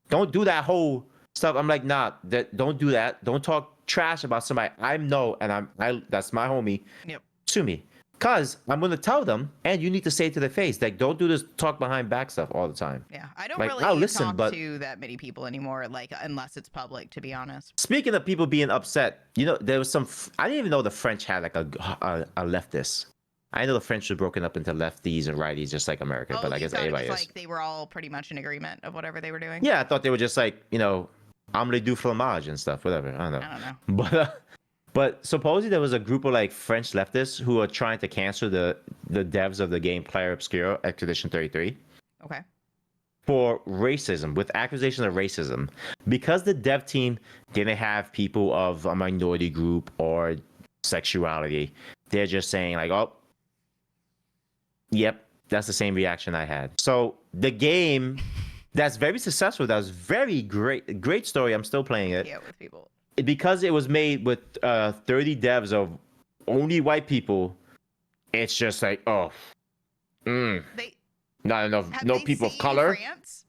Don't do that whole stuff. I'm like, nah, don't do that. Don't talk trash about somebody I know and that's my homie. Yep. Sue me. Because I'm going to tell them, and you need to say it to their face. Like, don't do this talk behind back stuff all the time. Yeah, I don't really talk to that many people anymore, like, unless it's public, to be honest. Speaking of people being upset, you know, there was some... I didn't even know the French had, like, a leftist. I know the French were broken up into lefties and righties, just like America, but I guess everybody is. Like, they were all pretty much in agreement of whatever they were doing? Yeah, I thought they were just, like, you know, omelette du fromage and stuff, whatever. I don't know. But supposedly there was a group of like French leftists who are trying to cancel the devs of the game Player Obscure Expedition 33. Okay. For racism, with accusations of racism. Because the dev team didn't have people of a minority group or sexuality, they're just saying like, oh, yep, that's the same reaction I had. So the game that's very successful, that was very great story. I'm still playing it. Yeah, with people. Because it was made with 30 devs of only white people, it's just like, not enough, no people of color. France?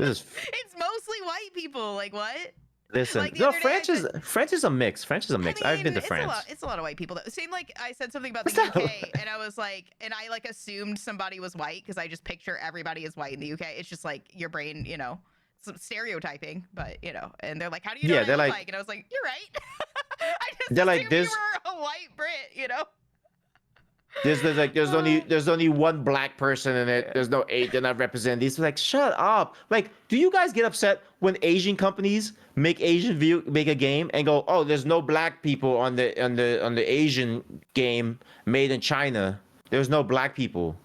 It's mostly white people. Like what? Listen, like no, France is a mix. France is a mix. I mean, I've been to France. It's a lot of white people. Same like I said something about the UK, and I was like, and I like assumed somebody was white because I just picture everybody as white in the UK. It's just like your brain, you know. Some stereotyping, but you know, and they're like, "How do you know what I look like?" And I was like, "You're right." I just assumed you were a white Brit, you know. There's only one black person in it. There's no eight. They're not represented. These like, shut up. Like, do you guys get upset when Asian companies make a game and go, oh, there's no black people on the Asian game made in China. There's no black people.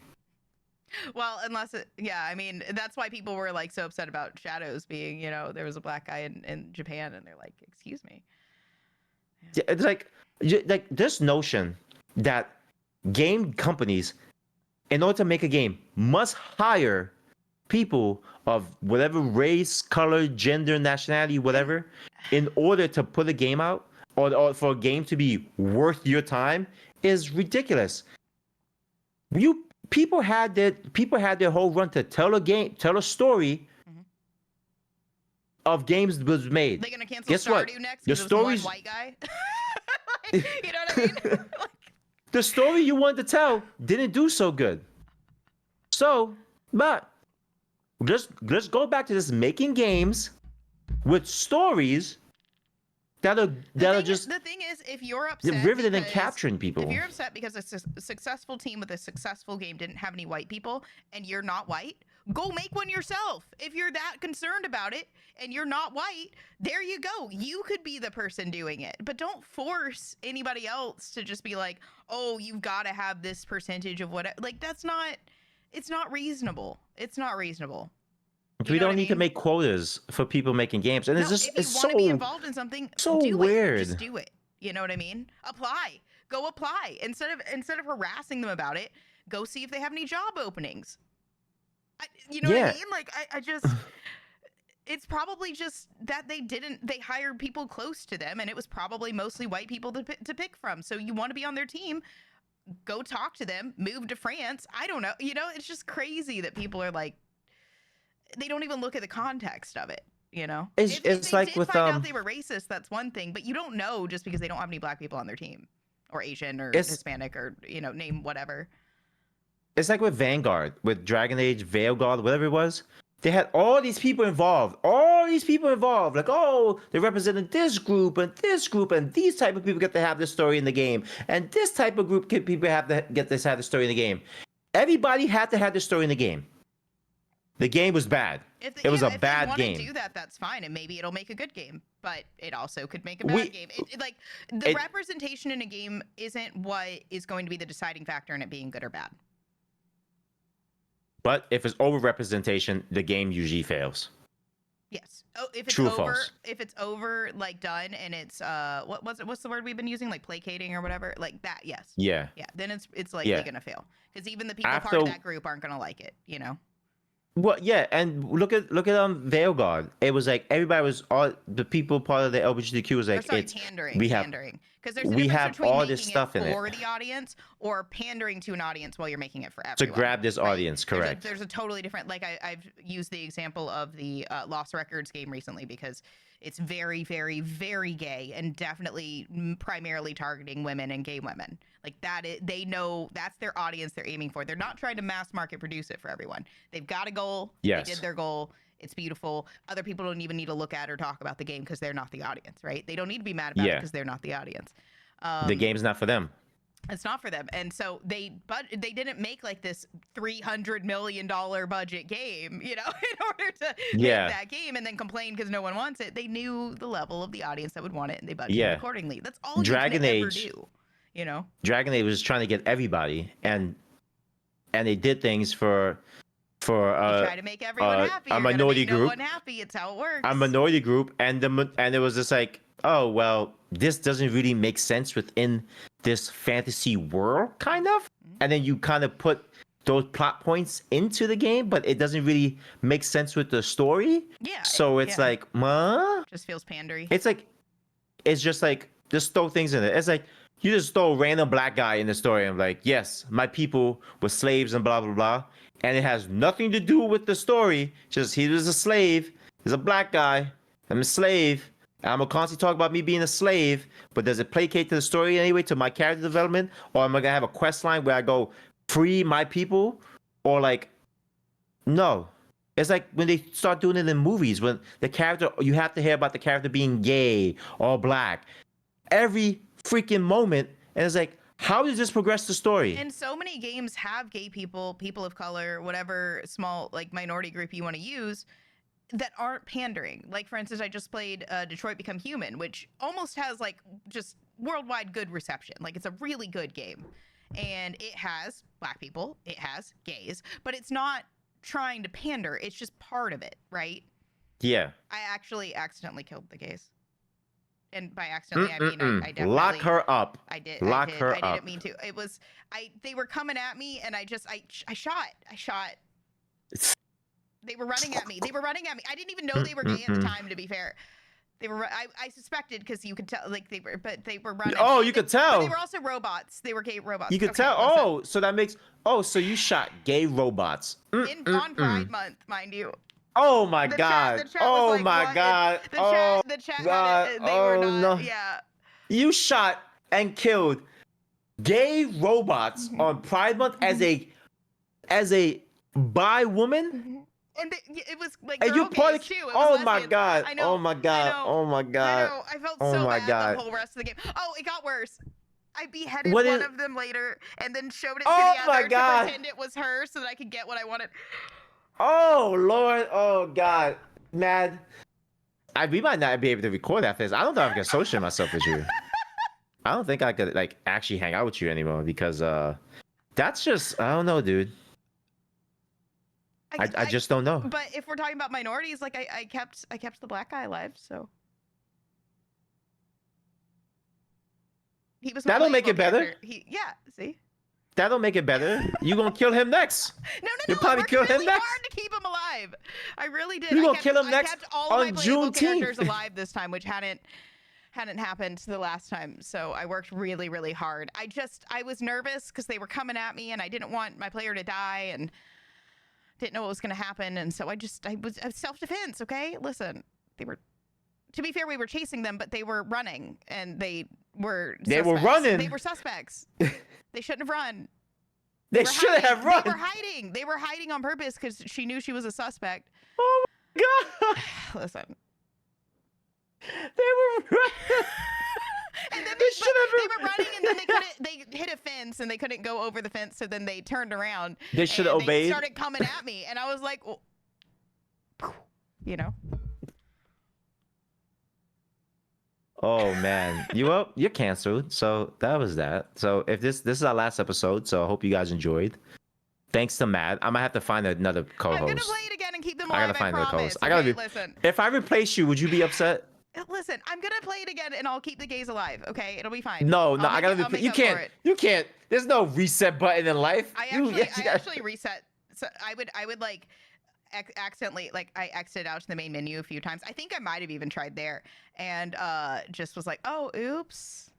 Well, I mean, that's why people were like so upset about Shadows being, there was a black guy in Japan, and they're like, excuse me. Yeah. It's like this notion that game companies, in order to make a game, must hire people of whatever race, color, gender, nationality, whatever, in order to put a game out or for a game to be worth your time is ridiculous. People had their whole run to tell a story of games that was made. They're gonna cancel Stardew next because there's one white guy. You know what I mean? The story you wanted to tell didn't do so good. So, but let's go back to this making games with stories that are just. The thing is, if you're upset, riveted and capturing people. If you're upset because a successful team with a successful game didn't have any white people, and you're not white, go make one yourself. If you're that concerned about it and you're not white, there you go. You could be the person doing it, but don't force anybody else to just be like, oh, you've got to have this percentage of what. Like, that's not. It's not reasonable. It's not reasonable. We don't need to make quotas for people making games, and it's just if you want to be involved in something, so weird. Just do it. You know what I mean? Apply. Go apply instead of harassing them about it. Go see if they have any job openings. You know what I mean? Like I just, it's probably just that they hired people close to them, and it was probably mostly white people to pick from. So you want to be on their team, go talk to them. Move to France. I don't know. It's just crazy that people are like. They don't even look at the context of it, If it's like with find out they were racist, that's one thing, but you don't know just because they don't have any black people on their team, or Asian, or Hispanic, or name whatever. It's like with Vanguard, with Dragon Age, Veilguard, whatever it was. They had all these people involved. Like, oh, they represented this group, and these type of people get to have this story in the game, and this type of group people have to have the story in the game. Everybody had to have the story in the game. The game was bad. It was a bad game. If they want to do that, that's fine, and maybe it'll make a good game. But it also could make a bad game. The representation in a game isn't what is going to be the deciding factor in it being good or bad. But if it's over-representation, the game usually fails. Yes. Oh, if it's True or over, false? if it's over, like done, and it's what's the word we've been using, like placating or whatever, like that. Yes. Yeah. Yeah. Then it's likely gonna fail, because even the people part of that group aren't gonna like it. Well, yeah, and look at Veilguard. It was like everybody was all the people part of the LGBTQ was like pandering. Because there's a we difference have between all making this stuff it in it for the audience or pandering to an audience while you're making it for everyone. to grab this audience. Correct. There's a totally different. Like I've used the example of the Lost Records game recently because it's very, very, very gay and definitely primarily targeting women and gay women. Like they know that's their audience they're aiming for. They're not trying to mass market produce it for everyone. They've got a goal. Yes. They did their goal. It's beautiful. Other people don't even need to look at or talk about the game because they're not the audience, right? They don't need to be mad about it because they're not the audience. The game's not for them. It's not for them. And so they didn't make like this $300 million budget game, in order to make that game and then complain because no one wants it. They knew the level of the audience that would want it and they budgeted accordingly. That's all Dragon you can Age, ever do, Dragon Age was trying to get everybody, and they did things for try to make everyone happy. A minority group. No one happy. It's how it works. A minority group, and it was just like, oh well, this doesn't really make sense within this fantasy world, kind of. And then you kind of put those plot points into the game, but it doesn't really make sense with the story. Yeah. So it's like, just feels pandery. It's just like just throw things in it. It's like you just throw a random black guy in the story. I'm like, yes, my people were slaves and blah blah blah. And it has nothing to do with the story. Just he was a slave. He's a black guy. I'm a slave. I'm gonna constantly talk about me being a slave. But does it placate to the story anyway, to my character development? Or am I gonna have a quest line where I go free my people? Or like, no. It's like when they start doing it in movies, when the character, you have to hear about the character being gay or black every freaking moment. And it's like, How does this progress the story? And so many games have gay people, people of color, whatever small like minority group you want to use, that aren't pandering. Like, for instance, I just played Detroit Become Human, which almost has like just worldwide good reception. Like, it's a really good game. And it has black people, it has gays, but it's not trying to pander. It's just part of it, right? Yeah. I actually accidentally killed the gays. And by accidentally, I mean I definitely lock her up. I did. Lock I did. her I didn't up. mean to. It was they were coming at me, and I shot. They were running at me. I didn't even know they were gay at the time. To be fair, they were. I suspected because you could tell, like they were running. Oh, you could tell. But they were also robots. They were gay robots. You could tell. Listen. Oh, so that makes. Oh, so you shot gay robots on Pride Month, mind you. Oh my God! The chat Oh was like, my what? God! The chat God! had it, they were not, no! Yeah. You shot and killed gay robots on Pride Month as a bi woman. And it was like and girl gays too. It was oh lesbians. my God! I know, Oh my God! Oh my God! I know. I felt oh so my bad God. the whole rest of the game. Oh, it got worse. I beheaded one of them later, and then showed it to oh the my other God. to pretend it was her, so that I could get what I wanted. Oh Lord! Oh God! Mad. We might not be able to record after this. I don't know if I can associate myself with you. I don't think I could like actually hang out with you anymore because that's just I don't know, dude. I just don't know. But if we're talking about minorities, like I kept the black guy alive, so he was. That'll make it better. Yeah, see. That'll make it better. You gonna kill him next? No. You'll probably kill him next. Hard to keep him alive. I really did. You gonna kill him next I kept all on of my playable Juneteenth. characters alive this time, which hadn't happened the last time. So I worked really, really hard. I was nervous because they were coming at me, and I didn't want my player to die, and didn't know what was gonna happen, and so I was self-defense. Okay, listen, they were. To be fair, we were chasing them, but they were running, and they were running. They were suspects. They shouldn't have run. They should have run. They were hiding. They were hiding on purpose because she knew she was a suspect. Oh my God! Listen. They were running. And then they were running, and then they hit a fence, and they couldn't go over the fence, so then they turned around. They should have obeyed. They started coming at me, and I was like, well, you know. Oh man, you're canceled. So that was that. So if this is our last episode, so I hope you guys enjoyed. Thanks to Matt. I might have to find another co-host. I'm gonna play it again and keep them alive. I gotta find another co-host. Okay? Listen. If I replace you, would you be upset? Listen, I'm gonna play it again, and I'll keep the gays alive. Okay, it'll be fine. No, I gotta. You can't. There's no reset button in life. I actually reset. So I would like accidentally, like, I exited out to the main menu a few times. I think I might have even tried there, and just was like, oh, oops.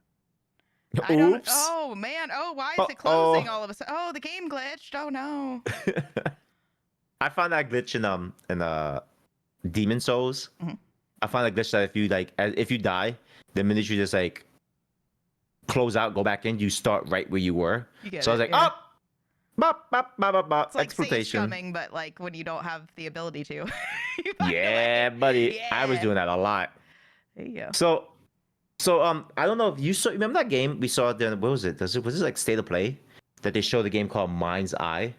Oh man. Oh, why is it closing all of a sudden? Oh, the game glitched. Oh no. I found that glitch in Demon Souls. Mm-hmm. I found that glitch that if you die, the minute you just like close out, go back in, you start right where you were. So I was like, oh. Bop, bop, bop, bop, bop. It's like exploitation. coming, but like when you don't have the ability to. Yeah, buddy. Yeah. I was doing that a lot. There you go. So I don't know if you saw. Remember that game we saw? Then what was it? Was this like State of Play that they showed the game called Mind's Eye?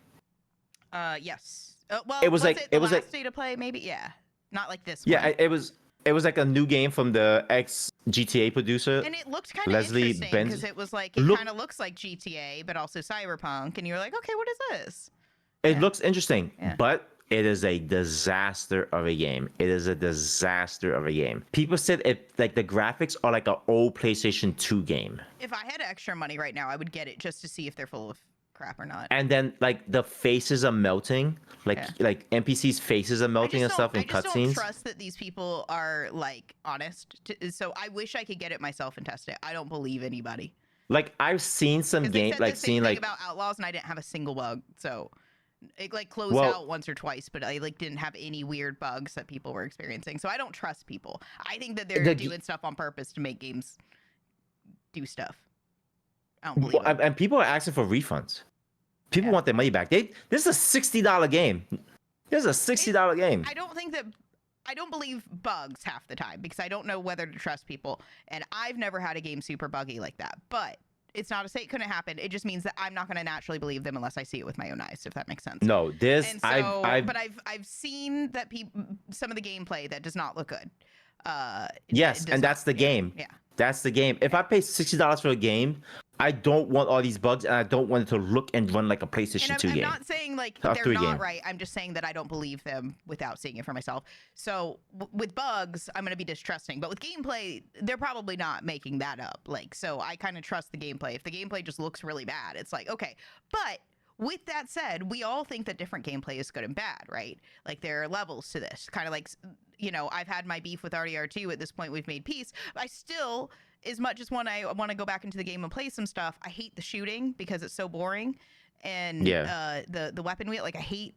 Yes. Well, it was like State of Play, maybe. Yeah, not like this. Yeah, one. It was like a new game from the ex GTA producer. And it looked kind of interesting because it was like, it kind of looks like GTA, but also Cyberpunk. And you're like, okay, what is this? It looks interesting, but it is a disaster of a game. It is a disaster of a game. People said like the graphics are like an old PlayStation 2 game. If I had extra money right now, I would get it just to see if they're full of crap or not. And then like the faces are melting, like NPCs' faces are melting and stuff in cutscenes. I just don't trust that these people are like honest. So I wish I could get it myself and test it. I don't believe anybody. Like I've seen some game, like seen like about Outlaws, and I didn't have a single bug. So it like closed out once or twice, but I like didn't have any weird bugs that people were experiencing. So I don't trust people. I think that they're doing stuff on purpose to make games do stuff. I don't believe it. And people are asking for refunds. People want their money back. This is a $60 game. This is a $60 game. I don't believe bugs half the time because I don't know whether to trust people, and I've never had a game super buggy like that. But It's not to say it couldn't happen. It just means that I'm not going to naturally believe them unless I see it with my own eyes, if that makes sense. No, this and so, I've seen that some of the gameplay that does not look good. Yes, and that's the game. Yeah. That's the game. If I pay $60 for a game, I don't want all these bugs, and I don't want it to look and run like a PlayStation 2 game. I'm not saying like they're not right. I'm just saying that I don't believe them without seeing it for myself. So with bugs, I'm going to be distrusting. But with gameplay, they're probably not making that up. Like, so I kind of trust the gameplay. If the gameplay just looks really bad, it's like, okay. But with that said, we all think that different gameplay is good and bad, right? Like, there are levels to this. Kind of like, you know, I've had my beef with RDR2. At this point, we've made peace. I still, as much as when I want to go back into the game and play some stuff, I hate the shooting because it's so boring. And the weapon wheel, like, I hate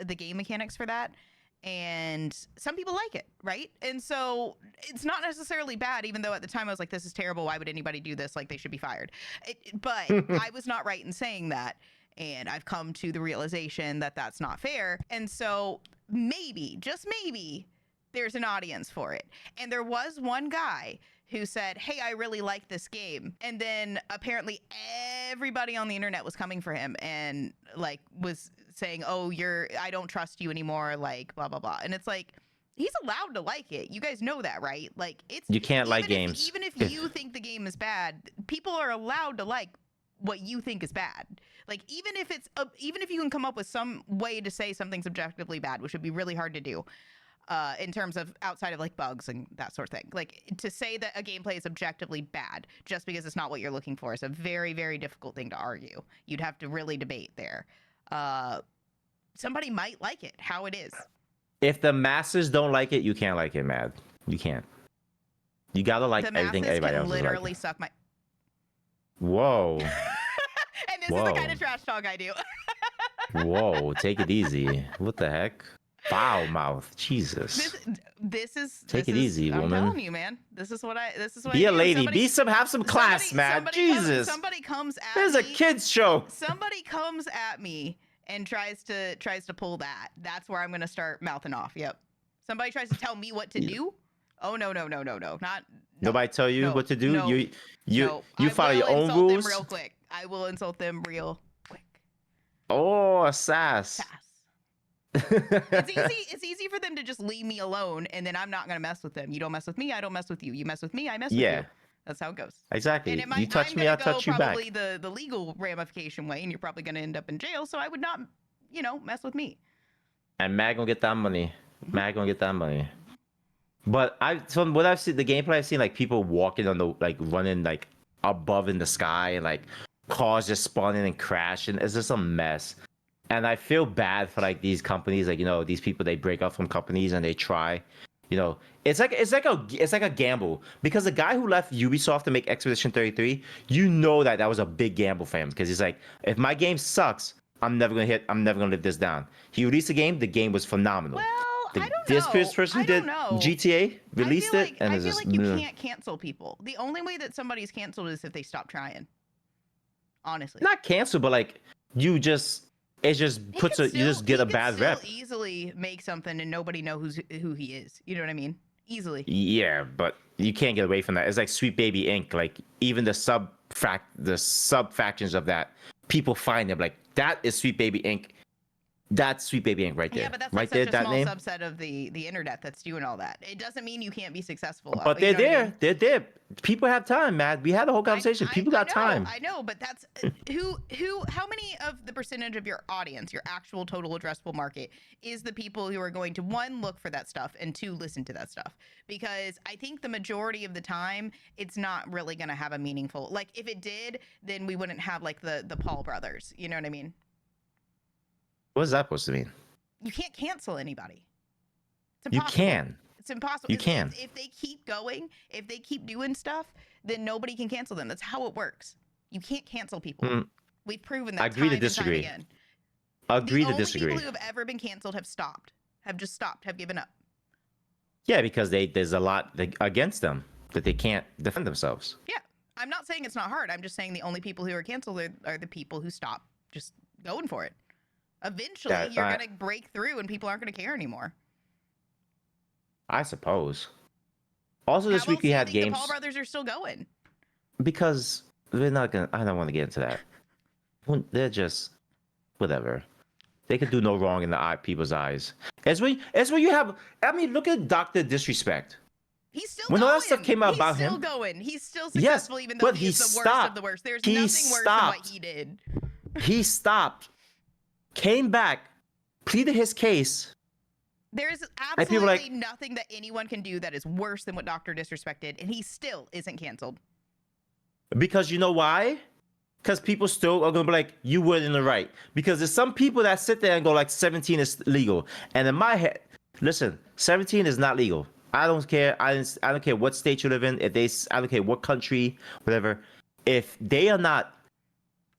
the game mechanics for that. And some people like it, right? And so it's not necessarily bad, even though at the time I was like, this is terrible. Why would anybody do this? Like, they should be fired. But I was not right in saying that. And I've come to the realization that that's not fair. And so maybe, just maybe, there's an audience for it. And there was one guy who said, hey, I really like this game. And then apparently everybody on the internet was coming for him and like was saying, oh, I don't trust you anymore, like blah, blah, blah. And it's like, he's allowed to like it. You guys know that, right? Like, you can't like games. Even if you think the game is bad, people are allowed to like what you think is bad. Like, even if you can come up with some way to say something's objectively bad, which would be really hard to do, in terms of outside of like bugs and that sort of thing. Like, to say that a gameplay is objectively bad just because it's not what you're looking for is a very, very difficult thing to argue. You'd have to really debate there. Somebody might like it how it is. If the masses don't like it, you can't like it, man. You can't. You gotta like everything everybody else is like. Literally suck my. Whoa. And this is the kind of trash talk I do. Whoa, take it easy. What the heck? Foul mouth. Jesus. This is Take it easy, woman. I'm telling you, man. This is what I Be a lady. Have some class, man. Jesus. Somebody comes at me. This is a kids show. Somebody comes at me and tries to pull that. That's where I'm gonna start mouthing off. Yep. Somebody tries to tell me what to do. Oh no. Not nobody tell you what to do. No, you follow your own rules. Them real quick. I will insult them real quick. Oh, sass. It's easy for them to just leave me alone, and then I'm not gonna mess with them. You don't mess with me, I don't mess with you. You mess with me, I mess with you. That's how it goes. Exactly. And you touch me, I touch you back. Probably the legal ramification way, and you're probably gonna end up in jail. So I would not, mess with me. And Mag gonna get that money. But from what I've seen, the gameplay I've seen, like people walking on the running like above in the sky, and like cars just spawning and crashing. It's just a mess. And I feel bad for like these companies, like these people, they break off from companies and they try, it's like a gamble, because the guy who left Ubisoft to make Expedition 33, that was a big gamble for him, because he's like, if my game sucks, I'm never gonna live this down. He released the game was phenomenal. Well, I don't know. This person who did GTA released it, and I feel like you can't cancel people. The only way that somebody's canceled is if they stop trying. Honestly, not cancel, but like you just. It just you just get a bad rep. Easily make something and nobody know who he is. You know what I mean? Easily. Yeah, but you can't get away from that. It's like Sweet Baby Inc. Like even the sub factions of that, people find them like that is Sweet Baby Inc. That's Sweet Baby Inc. right there. Yeah, but that's right like such there, a small name? Subset of the internet that's doing all that. It doesn't mean you can't be successful. But they're there. I mean? They're there. People have time, man. We had the whole conversation. People got time. I know, but that's how many of the percentage of your audience, your actual total addressable market, is the people who are going to, one, look for that stuff, and two, listen to that stuff? Because I think the majority of the time, it's not really going to have a meaningful, like if it did, then we wouldn't have like the Paul brothers. You know what I mean? What is that supposed to mean? You can't cancel anybody. You can. It's impossible. You can. If they keep going, if they keep doing stuff, then nobody can cancel them. That's how it works. You can't cancel people. We've proven that. Agree to disagree. Agree to disagree. The only people who have ever been canceled have given up. Yeah, because there's a lot against them that they can't defend themselves. Yeah, I'm not saying it's not hard. I'm just saying the only people who are canceled are the people who stop just going for it. Eventually, you're going to break through and people aren't going to care anymore. I suppose. Also, this week we had games. The Paul brothers are still going. Because we're not gonna. I don't want to get into that. They're just whatever. They could do no wrong in the people's eyes. It's when you have. I mean, look at Dr. Disrespect. He's still when going. all that stuff came out about him. He's still going. He's still successful, even though he's the worst of the worst. There's nothing worse than what he did. He stopped, came back, pleaded his case. There's absolutely nothing that anyone can do that is worse than what Dr. Disrespect did, and he still isn't canceled. Because you know why? Because people still are gonna be like, you were in the right. Because there's some people that sit there and go like 17 is legal. And in my head, listen, 17 is not legal. I don't care. I don't care what state you live in. I don't care what country, whatever. If they are not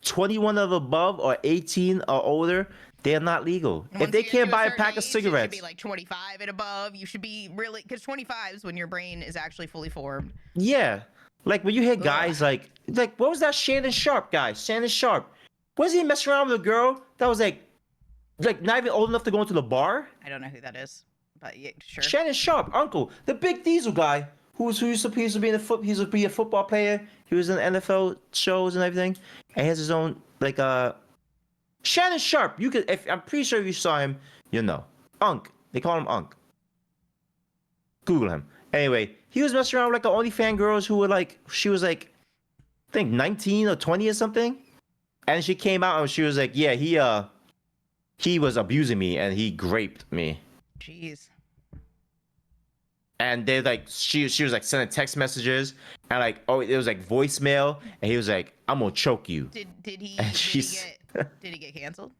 21 or above or 18 or older, they are not legal. If they can't buy a pack of cigarettes, you should be like 25 and above. You should be really, because 25 is when your brain is actually fully formed. Yeah, like when you hear guys like what was that Shannon Sharp guy? Shannon Sharp, was he messing around with a girl that was like not even old enough to go into the bar? I don't know who that is. But yeah, sure. Shannon Sharp, uncle, the big diesel guy who used to be he used to be a football player. He was in NFL shows and everything, and he has his own like Shannon Sharp. You could, I'm pretty sure if you saw him, you know, Unc. They call him Unc. Google him. Anyway, he was messing around with like OnlyFans girls who were like, she was like, I think 19 or 20 or something, and she came out and she was like, yeah, he was abusing me and he raped me. Jeez. And they like she was like sending text messages and like it was like voicemail and he was like, I'm gonna choke you. Did he get canceled?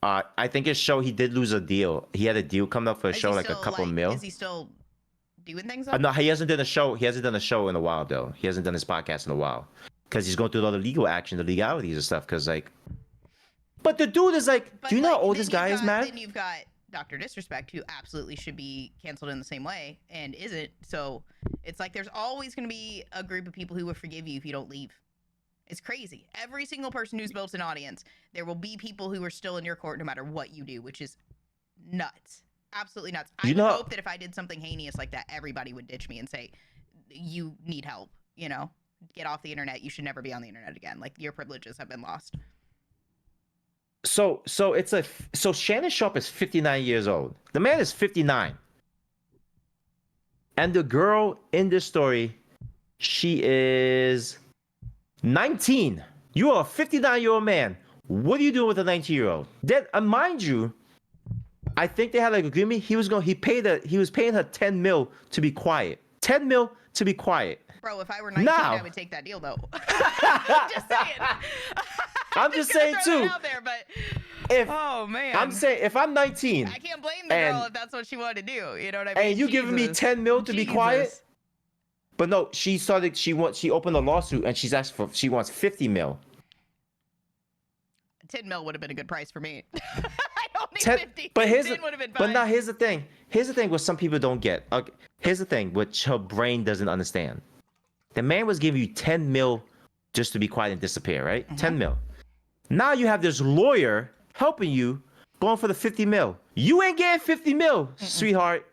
I think his show he did lose a deal. He had a deal coming up for a show like a couple mil. Is he still doing things? No, he hasn't done a show. He hasn't done a show in a while though. He hasn't done his podcast in a while because he's going through all the legal action, the legalities and stuff. Because like, but the dude is like, do you know how old this guy is, man? Then you've got Dr. Disrespect, who absolutely should be canceled in the same way and isn't. So it's like there's always going to be a group of people who will forgive you if you don't leave. It's crazy. Every single person who's built an audience, there will be people who are still in your court no matter what you do, which is nuts. Absolutely nuts. I would hope that if I did something heinous like that, everybody would ditch me and say, you need help, you know, get off the internet. You should never be on the internet again. Like, your privileges have been lost. So Shannon Sharp is 59 years old. The man is 59. And the girl in this story, she is 19. You are a 59-year-old man. What are you doing with a 19-year-old? Then, mind you, I think they had like an agreement. He was paying her 10 mil to be quiet. 10 mil to be quiet. Bro, if I were 19, I would take that deal though. Just saying. I'm just saying too. Out there, but oh man, I'm saying if I'm 19, I can't blame the girl if that's what she wanted to do. You know what I mean? And you giving me 10 mil to be quiet? But no, she opened a lawsuit and she wants 50 mil. 10 mil would have been a good price for me. I don't need 50. But 10 would have been fine. But now here's the thing. Here's the thing what some people don't get. Okay, here's the thing which her brain doesn't understand. The man was giving you 10 mil just to be quiet and disappear, right? Mm-hmm. 10 mil. Now you have this lawyer helping you going for the 50 mil. You ain't getting 50 mil, sweetheart.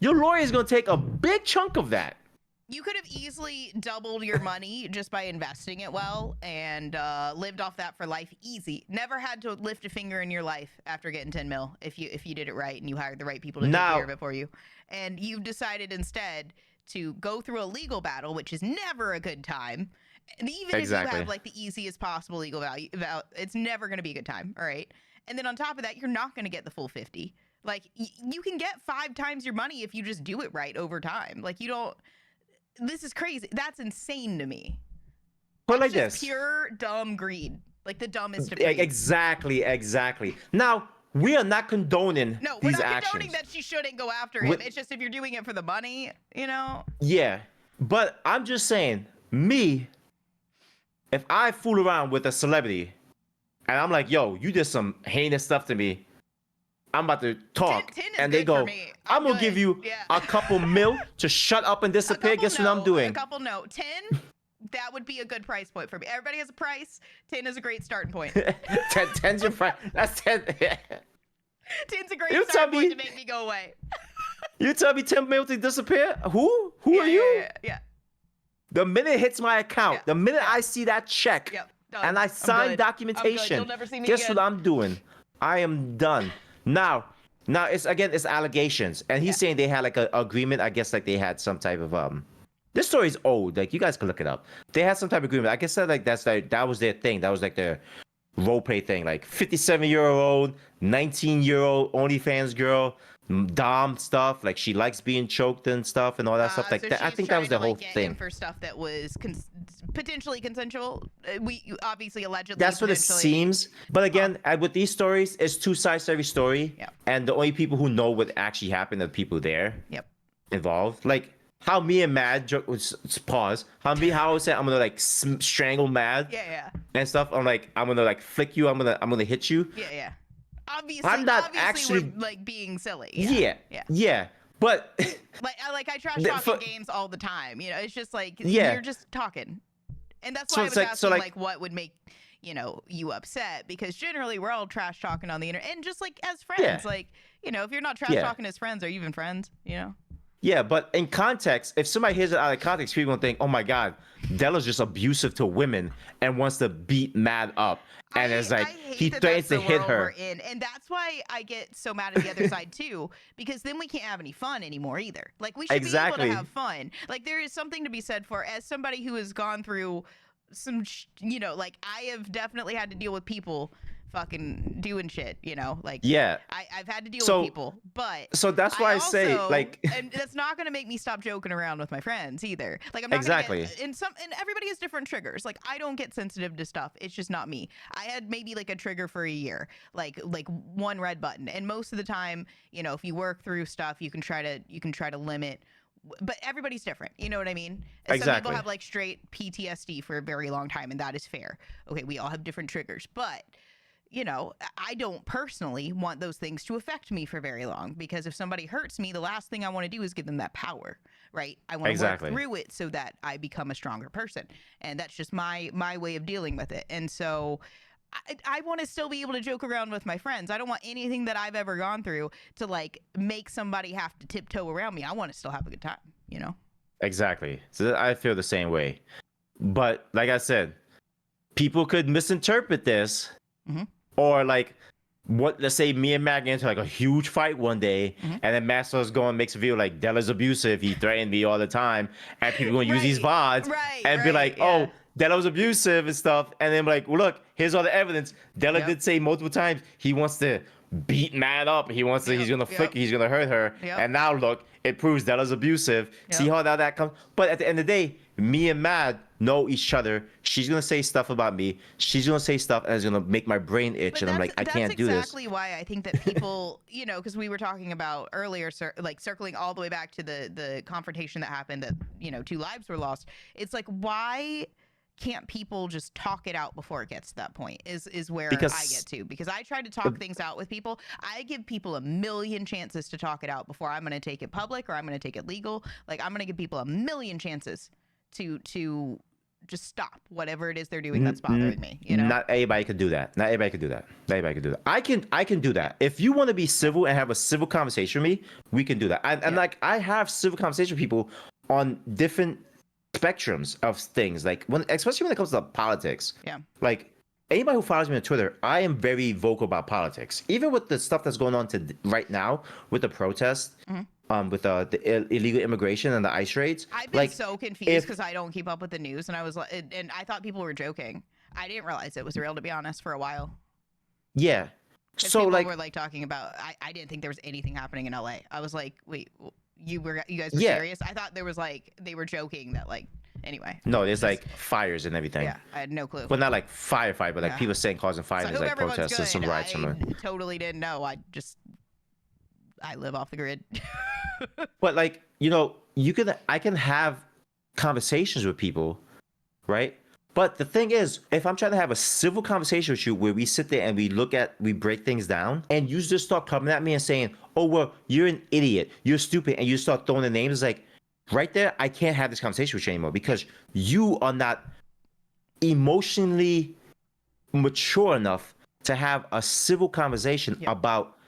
Your lawyer is going to take a big chunk of that. You could have easily doubled your money just by investing it well and lived off that for life easy. Never had to lift a finger in your life after getting 10 mil if you did it right and you hired the right people to take care of it for you. And you've decided instead to go through a legal battle, which is never a good time. And even if you have like the easiest possible legal value, it's never going to be a good time. All right. And then on top of that, you're not going to get the full 50. Like you can get 5 times your money if you just do it right over time. Like you don't. This is crazy. That's insane to me. But like this, pure dumb greed. Like the dumbest of greed. Exactly. Now we are not condoning these actions. Condoning that she shouldn't go after him. It's just if you're doing it for the money, you know. Yeah, but I'm just saying, if I fool around with a celebrity, and I'm like, yo, you did some heinous stuff to me. I'm about to talk, 10 and they go, I'm gonna give you a couple mil to shut up and disappear. Guess what I'm doing? A couple 10. That would be a good price point for me. Everybody has a price. 10 is a great starting point. 10's your price. That's 10. 10's a great starting point to make me go away. You tell me 10 mil to disappear? Who are you? Yeah. The minute it hits my account, the minute I see that check, and I sign documentation, You'll never see me guess again. what I'm doing? I am done. Now it's allegations, and he's saying they had like an agreement. I guess like they had some type of This story is old. Like you guys can look it up. They had some type of agreement. I guess that was their thing. That was like their role play thing. Like 57-year-old, 19-year-old OnlyFans girl. Dom stuff, like she likes being choked and stuff and all that stuff like so that. I think that was the whole thing for stuff that was potentially consensual. We obviously allegedly. That's what it seems. But again, with these stories, it's two sides to every story, and the only people who know what actually happened are the people there involved. Like how me and Mad pause. How I was saying I'm gonna like strangle Mad and stuff. I'm gonna like flick you. I'm gonna hit you. Obviously, I'm not actually we're, like being silly. But like I trash talk in games all the time. You know, it's just like you're just talking, and that's why I was asking like what would make you upset, because generally we're all trash talking on the internet, and just like as friends, like if you're not trash talking as friends, are you even friends? Yeah, but in context, if somebody hears it out of context, people will think, "Oh my God, Della's just abusive to women and wants to beat Mad up." And it's like he threatens to hit her. And that's why I get so mad at the other side too, because then we can't have any fun anymore either. Like we should be able to have fun. Like there is something to be said for, as somebody who has gone through some, like I have definitely had to deal with people fucking doing shit, like I've had to deal with people, but so that's why I say like, and that's not going to make me stop joking around with my friends either. Like I'm not gonna get, and everybody has different triggers. Like I don't get sensitive to stuff. It's just not me. I had maybe like a trigger for a year, like one red button, and most of the time, if you work through stuff, you can try to limit. But everybody's different. You know what I mean? Some people have like straight PTSD for a very long time, and that is fair. Okay, we all have different triggers, but I don't personally want those things to affect me for very long, because if somebody hurts me, the last thing I want to do is give them that power, right? I want to work through it so that I become a stronger person. And that's just my way of dealing with it. And so I want to still be able to joke around with my friends. I don't want anything that I've ever gone through to like make somebody have to tiptoe around me. I want to still have a good time, Exactly. So I feel the same way. But like I said, people could misinterpret this. Or like, let's say me and Matt get into like a huge fight one day, and then Matt starts makes a video like Della's abusive, he threatened me all the time, and people gonna use these VODs and be like, oh, Della was abusive and stuff, and then like, well, look, here's all the evidence. Della did say multiple times he wants to beat Matt up, he's gonna flick, he's gonna hurt her, and now look, it proves Della's abusive. See how that comes? But at the end of the day, me and Matt know each other. She's gonna say stuff about me. She's gonna say stuff, and it's gonna make my brain itch, and I'm like, I can't do this. That's exactly why I think that people, because we were talking about earlier, like circling all the way back to the confrontation that happened, that 2 lives were lost. It's like, why can't people just talk it out before it gets to that point is where I get to, because I try to talk things out with people. I give people a million chances to talk it out before I'm going to take it public or I'm going to take it legal. Like I'm going to give people a million chances to just stop whatever it is they're doing that's bothering me. Not everybody could do that. I can do that. If you want to be civil and have a civil conversation with me, we can do that. And like I have civil conversation with people on different spectrums of things, like especially when it comes to politics. Like anybody who follows me on Twitter, I am very vocal about politics, even with the stuff that's going on right now with the protests, with the illegal immigration and the ICE raids. I've been so confused because I don't keep up with the news, and I was like, and I thought people were joking. I didn't realize it was real, to be honest, for a while. So people were like talking about, I didn't think there was anything happening in LA. I was like, wait, you guys were serious? I thought there was like, they were joking that like, anyway. No, there's like fires and everything. Yeah, I had no clue. Well, not like firefight, but like people saying causing fires, so like protests and some riots. I totally didn't know. I live off the grid. But like, I can have conversations with people, right? But the thing is, if I'm trying to have a civil conversation with you where we sit there and we break things down, and you just start coming at me and saying, oh, well, you're an idiot, you're stupid, and you start throwing the names, it's like, right there, I can't have this conversation with you anymore, because you are not emotionally mature enough to have a civil conversation about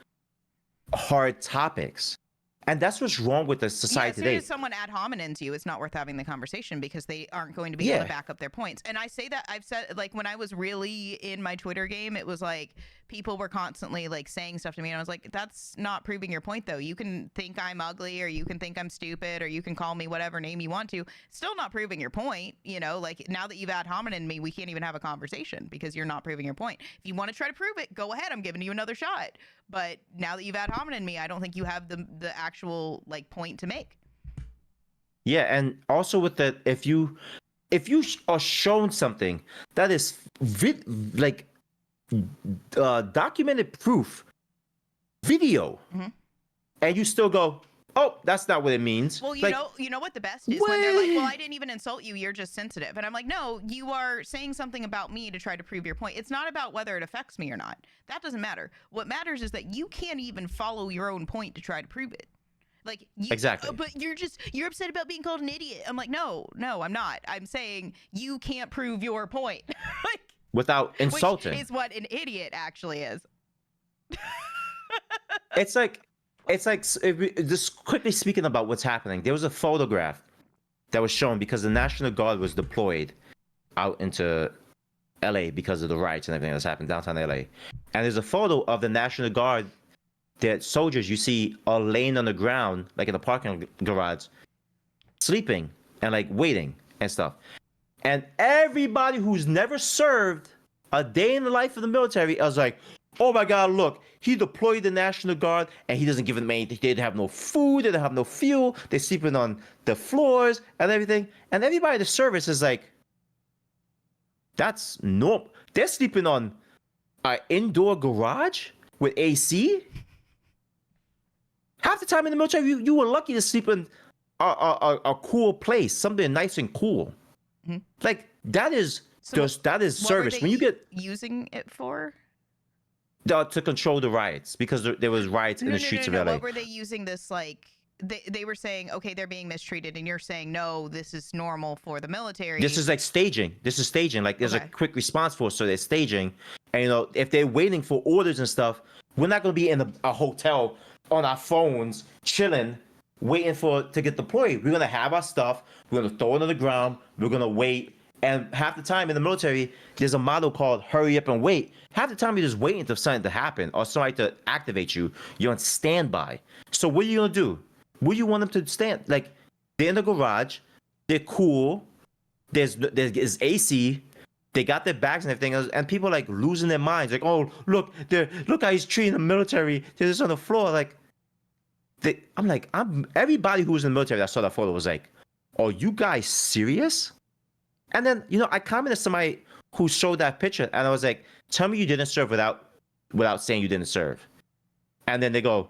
hard topics. And that's what's wrong with the society today. If someone ad hominem you, it's not worth having the conversation because they aren't going to be able to back up their points. And I say that, I've said, like, when I was really in my Twitter game, it was like people were constantly like saying stuff to me, and I was like, that's not proving your point though. You can think I'm ugly, or you can think I'm stupid, or you can call me whatever name you want to. Still not proving your point. You know, like, now that you've ad hominem me, we can't even have a conversation because you're not proving your point. If you want to try to prove it, go ahead. I'm giving you another shot. But now that you've ad hominem me, I don't think you have the actual like point to make. Yeah, and also with that, if you are shown something that is documented proof, video, and you still go, oh, that's not what it means. Well, you know what the best is? When they're like, well, I didn't even insult you, you're just sensitive. And I'm like, no, you are saying something about me to try to prove your point. It's not about whether it affects me or not. That doesn't matter. What matters is that you can't even follow your own point to try to prove it. Like, exactly. But you're upset about being called an idiot. I'm like, no, I'm not. I'm saying you can't prove your point. Like, without insulting. Which is what an idiot actually is. It's like, just quickly speaking about what's happening. There was a photograph that was shown because the National Guard was deployed out into LA because of the riots and everything that's happened downtown LA. And there's a photo of the National Guard that soldiers you see are laying on the ground, like in a parking garage, sleeping and like waiting and stuff. And everybody who's never served a day in the life of the military, I was like, oh my God, look, he deployed the National Guard and he doesn't give them anything. They didn't have no food, they didn't have no fuel, they're sleeping on the floors and everything. And everybody in the service is like, that's normal. They're sleeping on an indoor garage with AC. Half the time in the military, you were lucky to sleep in a cool place, something nice and cool. Mm-hmm. Like, that is service. When you get using it for? To control the riots, because there was riots in the streets of LA. What were they using this, like, they were saying, okay, they're being mistreated, and you're saying, no, this is normal for the military. This is like staging. Like, there's a quick response force, so they're staging. And, if they're waiting for orders and stuff, we're not going to be in a hotel on our phones, chilling, waiting to get deployed. We're going to have our stuff. We're going to throw it on the ground. We're going to wait. And half the time in the military, there's a motto called hurry up and wait. Half the time you're just waiting for something to happen or somebody to activate you. You're on standby. So what are you going to do? What do you want them to stand? Like, they're in the garage. They're cool. There's AC. They got their bags and everything else, and people are like losing their minds. Like, oh, look how he's treating the military. They're just on the floor. Like, everybody who was in the military that saw that photo was like, are you guys serious? And then, I commented to somebody who showed that picture, and I was like, tell me you didn't serve without saying you didn't serve. And then they go,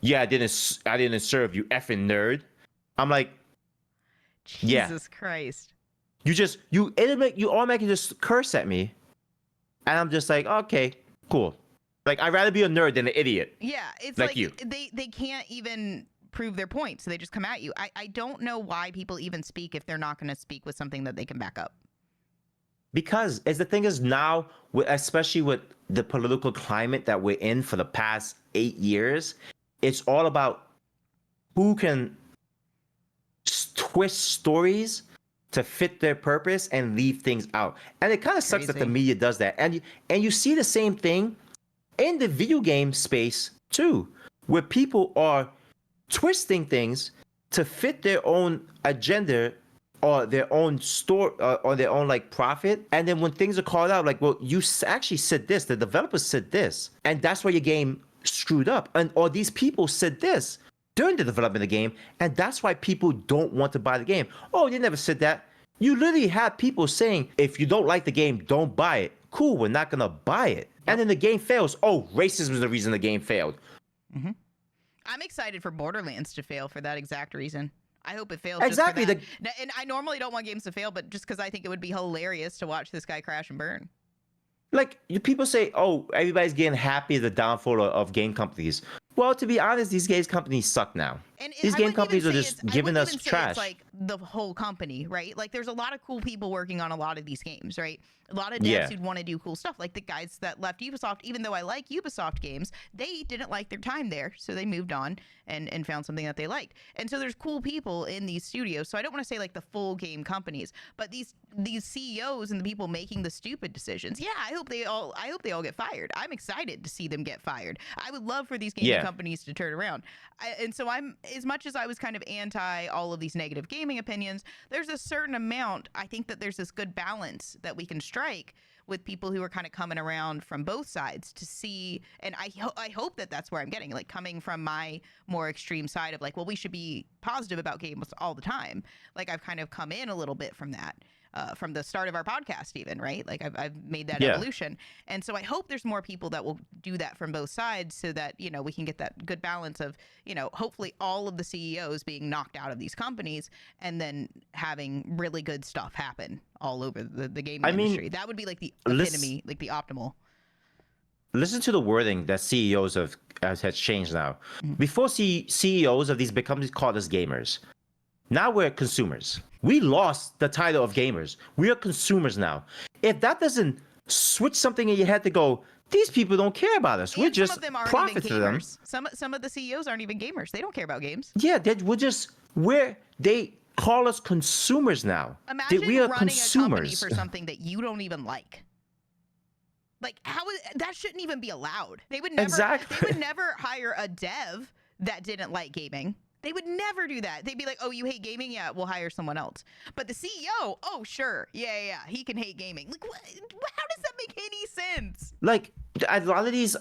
yeah, I didn't serve, you effing nerd. I'm like, Jesus Christ. You automatically just curse at me, and I'm just like, okay, cool. Like, I'd rather be a nerd than an idiot. Yeah, it's like you. They can't even prove their point, so they just come at you. I don't know why people even speak if they're not going to speak with something that they can back up. Because the thing is now, especially with the political climate that we're in for the past 8 years, it's all about who can twist stories to fit their purpose and leave things out. And it kind of sucks that the media does that. And you see the same thing in the video game space too, where people are twisting things to fit their own agenda or their own store or their own like profit. And then when things are called out, like, well, you actually said this, the developers said this, and that's why your game screwed up. Or these people said this during the development of the game, and that's why people don't want to buy the game. Oh, you never said that. You literally had people saying, if you don't like the game, don't buy it. Cool, we're not gonna buy it. And then the game fails. Oh, racism is the reason the game failed. Mm-hmm. I'm excited for Borderlands to fail for that exact reason. I hope it fails. Exactly. Just for that. And I normally don't want games to fail, but just because I think it would be hilarious to watch this guy crash and burn. Like, people say, oh, everybody's getting happy at the downfall of game companies. well, to be honest, these games companies suck now. And these game companies are just giving us trash. It's like the whole company, right? Like there's a lot of cool people working on a lot of these games, right? A lot of devs who'd want to do cool stuff. Like the guys that left Ubisoft, even though I like Ubisoft games, they didn't like their time there. So they moved on and found something that they liked. And so there's cool people in these studios. So I don't want to say like the full game companies, but these CEOs and the people making the stupid decisions. Yeah, I hope they all get fired. I'm excited to see them get fired. I would love for these gaming companies to turn around. And so I'm, as much as I was kind of anti all of these negative gaming opinions, there's a certain amount, I think that there's this good balance that we can strike with people who are kind of coming around from both sides to see, and I hope that that's where I'm getting, like coming from my more extreme side of like, well, we should be positive about games all the time. Like I've kind of come in a little bit from that. From the start of our podcast even, right? Like I've made that evolution. And so I hope there's more people that will do that from both sides so that, you know, we can get that good balance of, you know, hopefully all of the CEOs being knocked out of these companies and then having really good stuff happen all over the gaming industry. That would be like the epitome, like the optimal. Listen to the wording that CEOs has changed now. Before CEOs of these big companies called us gamers. Now we're consumers. We lost the title of gamers. We are consumers now. If that doesn't switch something in your head to go, these people don't care about us. We're just profit to them. Some of the CEOs aren't even gamers. They don't care about games. Yeah, they call us consumers now. Imagine we are running consumers. A company for something that you don't even like. Like that shouldn't even be allowed. They would never hire a dev that didn't like gaming. They would never do that. They'd be like, oh, you hate gaming? Yeah, we'll hire someone else. But the CEO, oh, sure. Yeah, he can hate gaming. Like, what? How does that make any sense? Like, a lot of these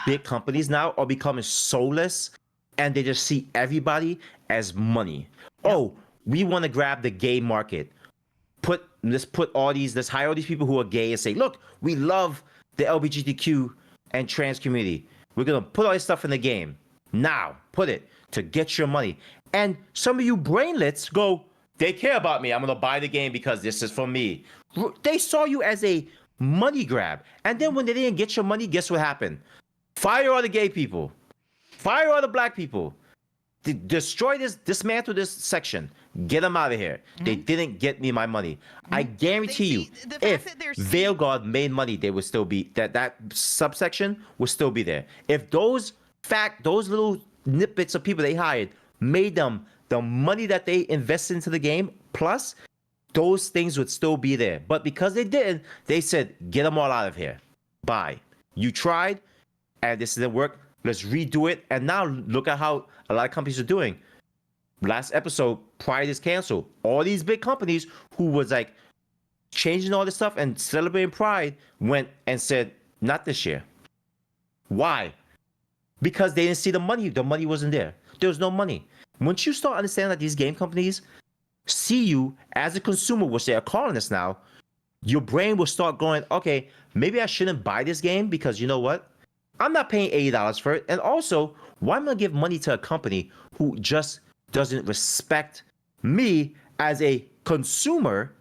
big companies now are becoming soulless, and they just see everybody as money. Yep. Oh, we want to grab the gay market. Let's hire all these people who are gay and say, look, we love the LGBTQ and trans community. We're going to put all this stuff in the game. Now, put it to get your money. And some of you brainlets go, they care about me. I'm going to buy the game because this is for me. They saw you as a money grab. And then when they didn't get your money, guess what happened? Fire all the gay people. Fire all the black people. Dismantle this section. Get them out of here. They didn't get me my money. I guarantee you, if Veilguard made money, they would still be, that subsection would still be there. If those little nitbits of people they hired made them the money that they invested into the game, plus those things would still be there. But because they didn't, they said, get them all out of here. Bye. You tried, and this didn't work. Let's redo it. And now look at how a lot of companies are doing. Last episode, Pride is canceled. All these big companies who was like changing all this stuff and celebrating Pride went and said, not this year. Why? Because they didn't see the money. The money wasn't there. There was no money. Once you start understanding that these game companies see you as a consumer, which they are calling us now, your brain will start going, okay, maybe I shouldn't buy this game because you know what? I'm not paying $80 for it. And also, why am I going to give money to a company who just doesn't respect me as a consumer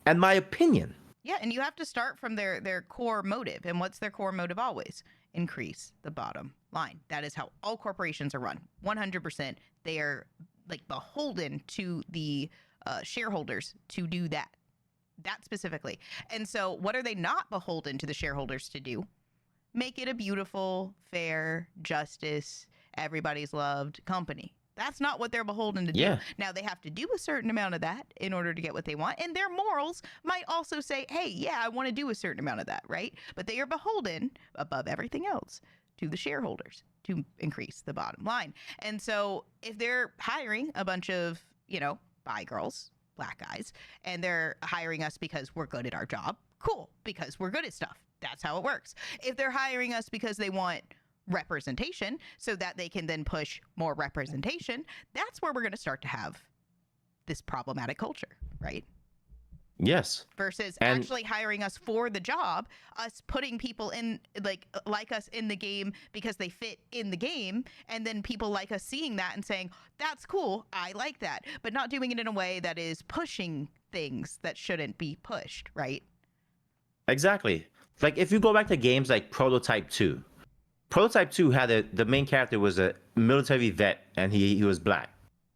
and my opinion? Yeah, and you have to start from their core motive. And what's their core motive always? Increase the bottom line. That is how all corporations are run. 100%. They are like beholden to the shareholders to do that specifically. And so what are they not beholden to the shareholders to do? Make it a beautiful, fair, justice, everybody's loved company. That's not what they're beholden to do. Yeah. Now, they have to do a certain amount of that in order to get what they want. And their morals might also say, hey, yeah, I want to do a certain amount of that, right? But they are beholden, above everything else, to the shareholders to increase the bottom line. And so if they're hiring a bunch of, bi girls, black guys, and they're hiring us because we're good at our job, cool, because we're good at stuff. That's how it works. If they're hiring us because they want representation so that they can then push more representation, that's where we're going to start to have this problematic culture, right? Yes. Versus actually hiring us for the job, us putting people in like us in the game because they fit in the game, and then people like us seeing that and saying, that's cool, I like that, but not doing it in a way that is pushing things that shouldn't be pushed, right? Exactly. Like if you go back to games like Prototype 2, Prototype 2 had the main character was a military vet, and he was black.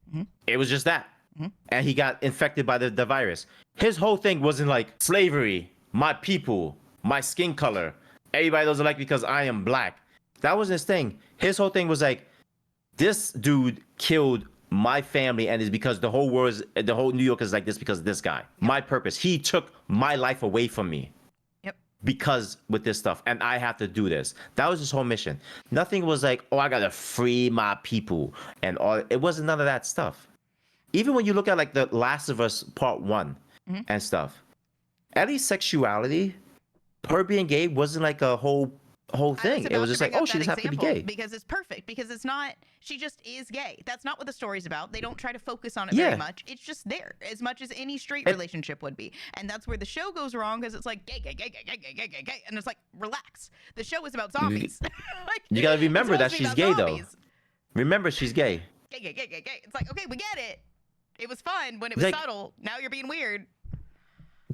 Mm-hmm. It was just that. Mm-hmm. And he got infected by the virus. His whole thing wasn't like slavery, my people, my skin color. Everybody doesn't like because I am black. That wasn't his thing. His whole thing was like, this dude killed my family, and it's because the whole New York is like this because of this guy. Yep. My purpose. He took my life away from me. Yep. Because with this stuff, and I have to do this. That was his whole mission. Nothing was like, oh, I gotta free my people, and all. It wasn't none of that stuff. Even when you look at like the Last of Us Part 1 and stuff, at least sexuality, her being gay wasn't like a whole thing. It was just like, oh, she just happened to be gay. Because it's perfect. Because it's not, she just is gay. That's not what the story's about. They don't try to focus on it very much. It's just there, as much as any straight relationship would be. And that's where the show goes wrong, because it's like gay, and it's like, relax. The show is about zombies. Like, you gotta remember that she's gay though. Remember, she's gay. Gay. It's like, okay, we get it. It was fun when it was like, subtle. Now you're being weird.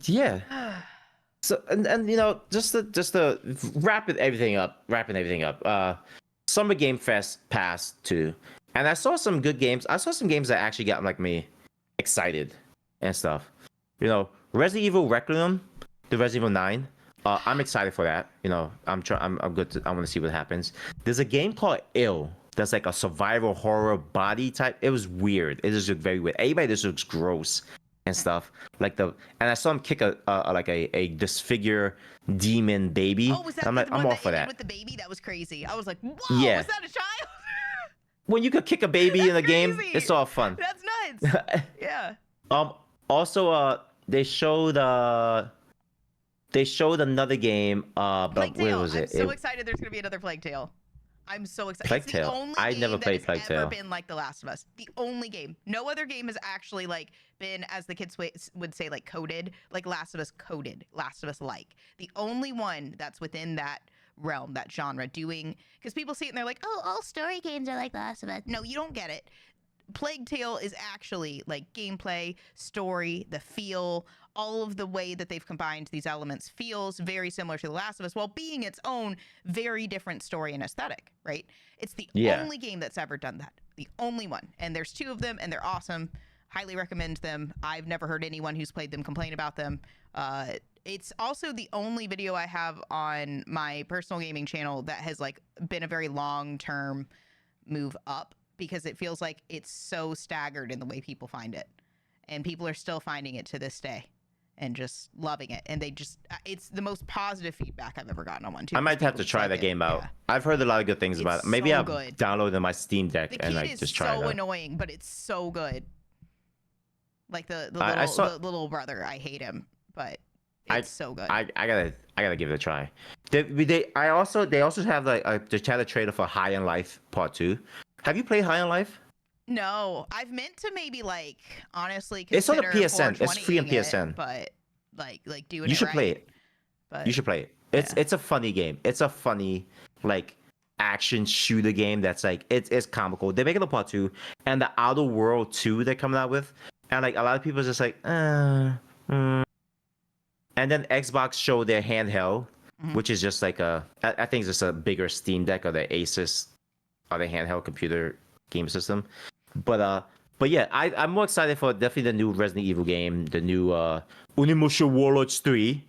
Yeah. So and you know, just to wrapping everything up. Summer Game Fest passed too, and I saw some good games. I saw some games that actually got like me excited and stuff. You know, Resident Evil Requiem, the Resident Evil 9. I'm excited for that. You know, I'm good. I want to see what happens. There's a game called Ill. That's like a survival horror body type. It was weird. It just looked very weird. Everybody just looks gross and stuff. And I saw him kick a disfigure demon baby. Oh, was that I'm all for that. With the baby, that was crazy. I was like, whoa, yeah. Was that a child? When you could kick a baby in a game, it's all fun. That's nuts. Yeah. Also, they showed another game. But where was it? I'm so excited. There's gonna be another Plague Tale. I'm so excited. Plague Tale. I never played Plague Tale. Ever been like The Last of Us. The only game. No other game has actually like been, as the kids would say, like coded, like Last of Us coded, Last of Us like. The only one that's within that realm, that genre, doing, because people see it and they're like, oh, all story games are like The Last of Us. No, you don't get it. Plague Tale is actually like gameplay, story, the feel, all of the way that they've combined these elements feels very similar to The Last of Us while being its own very different story and aesthetic, right? It's the only game that's ever done that. The only one. And there's 2 of them, and they're awesome. Highly recommend them. I've never heard anyone who's played them complain about them. It's also the only video I have on my personal gaming channel that has like been a very long-term move up, because it feels like it's so staggered in the way people find it. And people are still finding it to this day and just loving it. And it's the most positive feedback I've ever gotten on one too. I might have to try that game out. Yeah. I've heard a lot of good things about it. Maybe I'll download it on my Steam Deck and like just try it out. It's so annoying, but it's so good. Like the little brother, I hate him, but it's so good. I gotta give it a try. They also have like the trailer for High on Life Part 2. Have you played High on Life? No, I've meant to maybe like honestly consider. It's on the PSN. It's free on PSN. But like doing it right. You should play it. But, you should play it. It's a funny game. It's a funny like action shooter game that's like it's comical. They're making a part 2, and the Outer World 2 they're coming out with, and like a lot of people are just like And then Xbox showed their handheld, which is just like I think it's just a bigger Steam Deck or the Asus or the handheld computer game system. But yeah, I'm more excited for definitely the new Resident Evil game, the new Onimusha Warlords 3.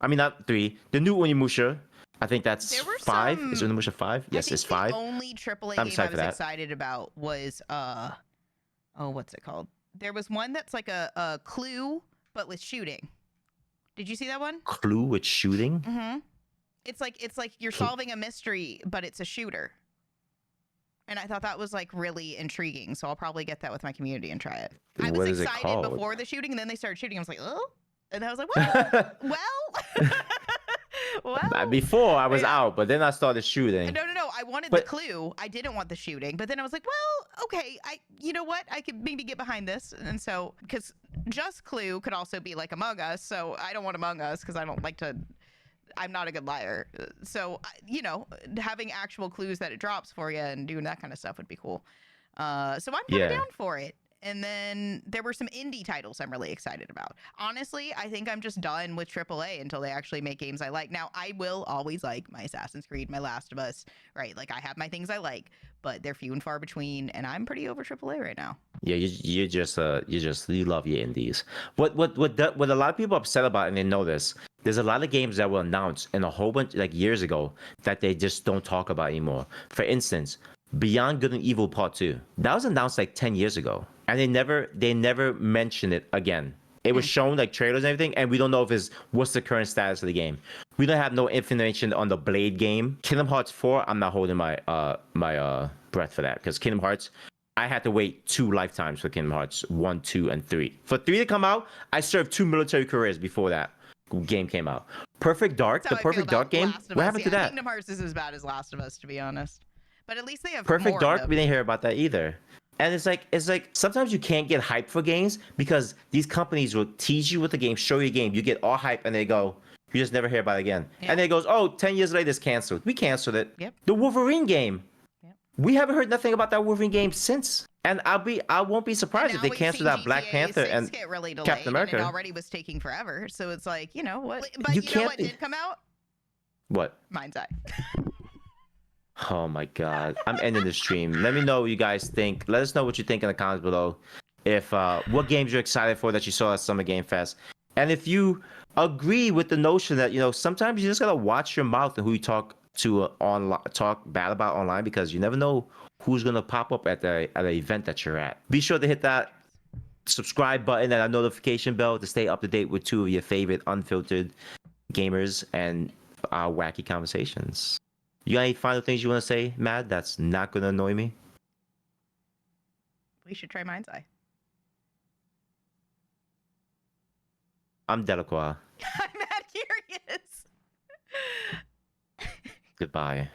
I mean not 3, the new Onimusha. I think that's 5. Is Onimusha 5? Yes, it's 5. The only AAA game I was excited about was what's it called? There was one that's like a Clue but with shooting. Did you see that one? Clue with shooting? Mm-hmm. It's like you're solving a mystery, but it's a shooter. And I thought that was like really intriguing, so I'll probably get that with my community and try it. I was excited before the shooting, and then they started shooting. I was like, oh, and I was like, well. Before I was out, but then I started shooting. No. I wanted the clue. I didn't want the shooting, but then I was like, well, okay. You know what? I could maybe get behind this, and so because just Clue could also be like Among Us, so I don't want Among Us because I don't like to. I'm not a good liar. So, you know, having actual clues that it drops for you and doing that kind of stuff would be cool. So I'm kind of down for it. And then there were some indie titles I'm really excited about. Honestly, I think I'm just done with AAA until they actually make games I like. Now, I will always like my Assassin's Creed, my Last of Us, right? Like, I have my things I like, but they're few and far between, and I'm pretty over AAA right now. Yeah, you love your indies. What a lot of people are upset about, and they know this. There's a lot of games that were announced in a whole bunch like years ago that they just don't talk about anymore. For instance, Beyond Good and Evil Part 2. That was announced like 10 years ago, and they never mentioned it again. It was shown like trailers and everything, and we don't know what's the current status of the game. We don't have no information on the Blade game. Kingdom Hearts 4, I'm not holding my breath for that, because Kingdom Hearts, I had to wait 2 lifetimes for Kingdom Hearts 1, 2, and 3. For 3 to come out, I served 2 military careers before that game came out. Perfect Dark, the Perfect Dark game. What happened to that? Kingdom Hearts is as bad as Last of Us, to be honest. But at least they have Perfect more Dark. of them. We didn't hear about that either. And it's like sometimes you can't get hype for games because these companies will tease you with the game, show you a game, you get all hype, and they go, you just never hear about it again. Yeah. And then it goes, oh, 10 years later, it's canceled. We canceled it. Yep. The Wolverine game. Yep. We haven't heard nothing about that Wolverine game since. And I won't be surprised if they cancel that Black Panther and really delayed, Captain America. And it already was taking forever. So it's like, you know what? But you know what did come out? What? Mind's Eye. Oh my God. I'm ending the stream. Let me know what you guys think. Let us know what you think in the comments below. If what games you're excited for that you saw at Summer Game Fest. And if you agree with the notion that, sometimes you just gotta watch your mouth and who you talk to talk bad about online, because you never know who's gonna pop up at the event that you're at. Be sure to hit that subscribe button and that notification bell to stay up to date with 2 of your favorite unfiltered gamers and our wacky conversations. You got any final things you want to say, Matt, that's not going to annoy me? We should try Mind's Eye. I'm Delacroix. I'm Matt Curious. Goodbye.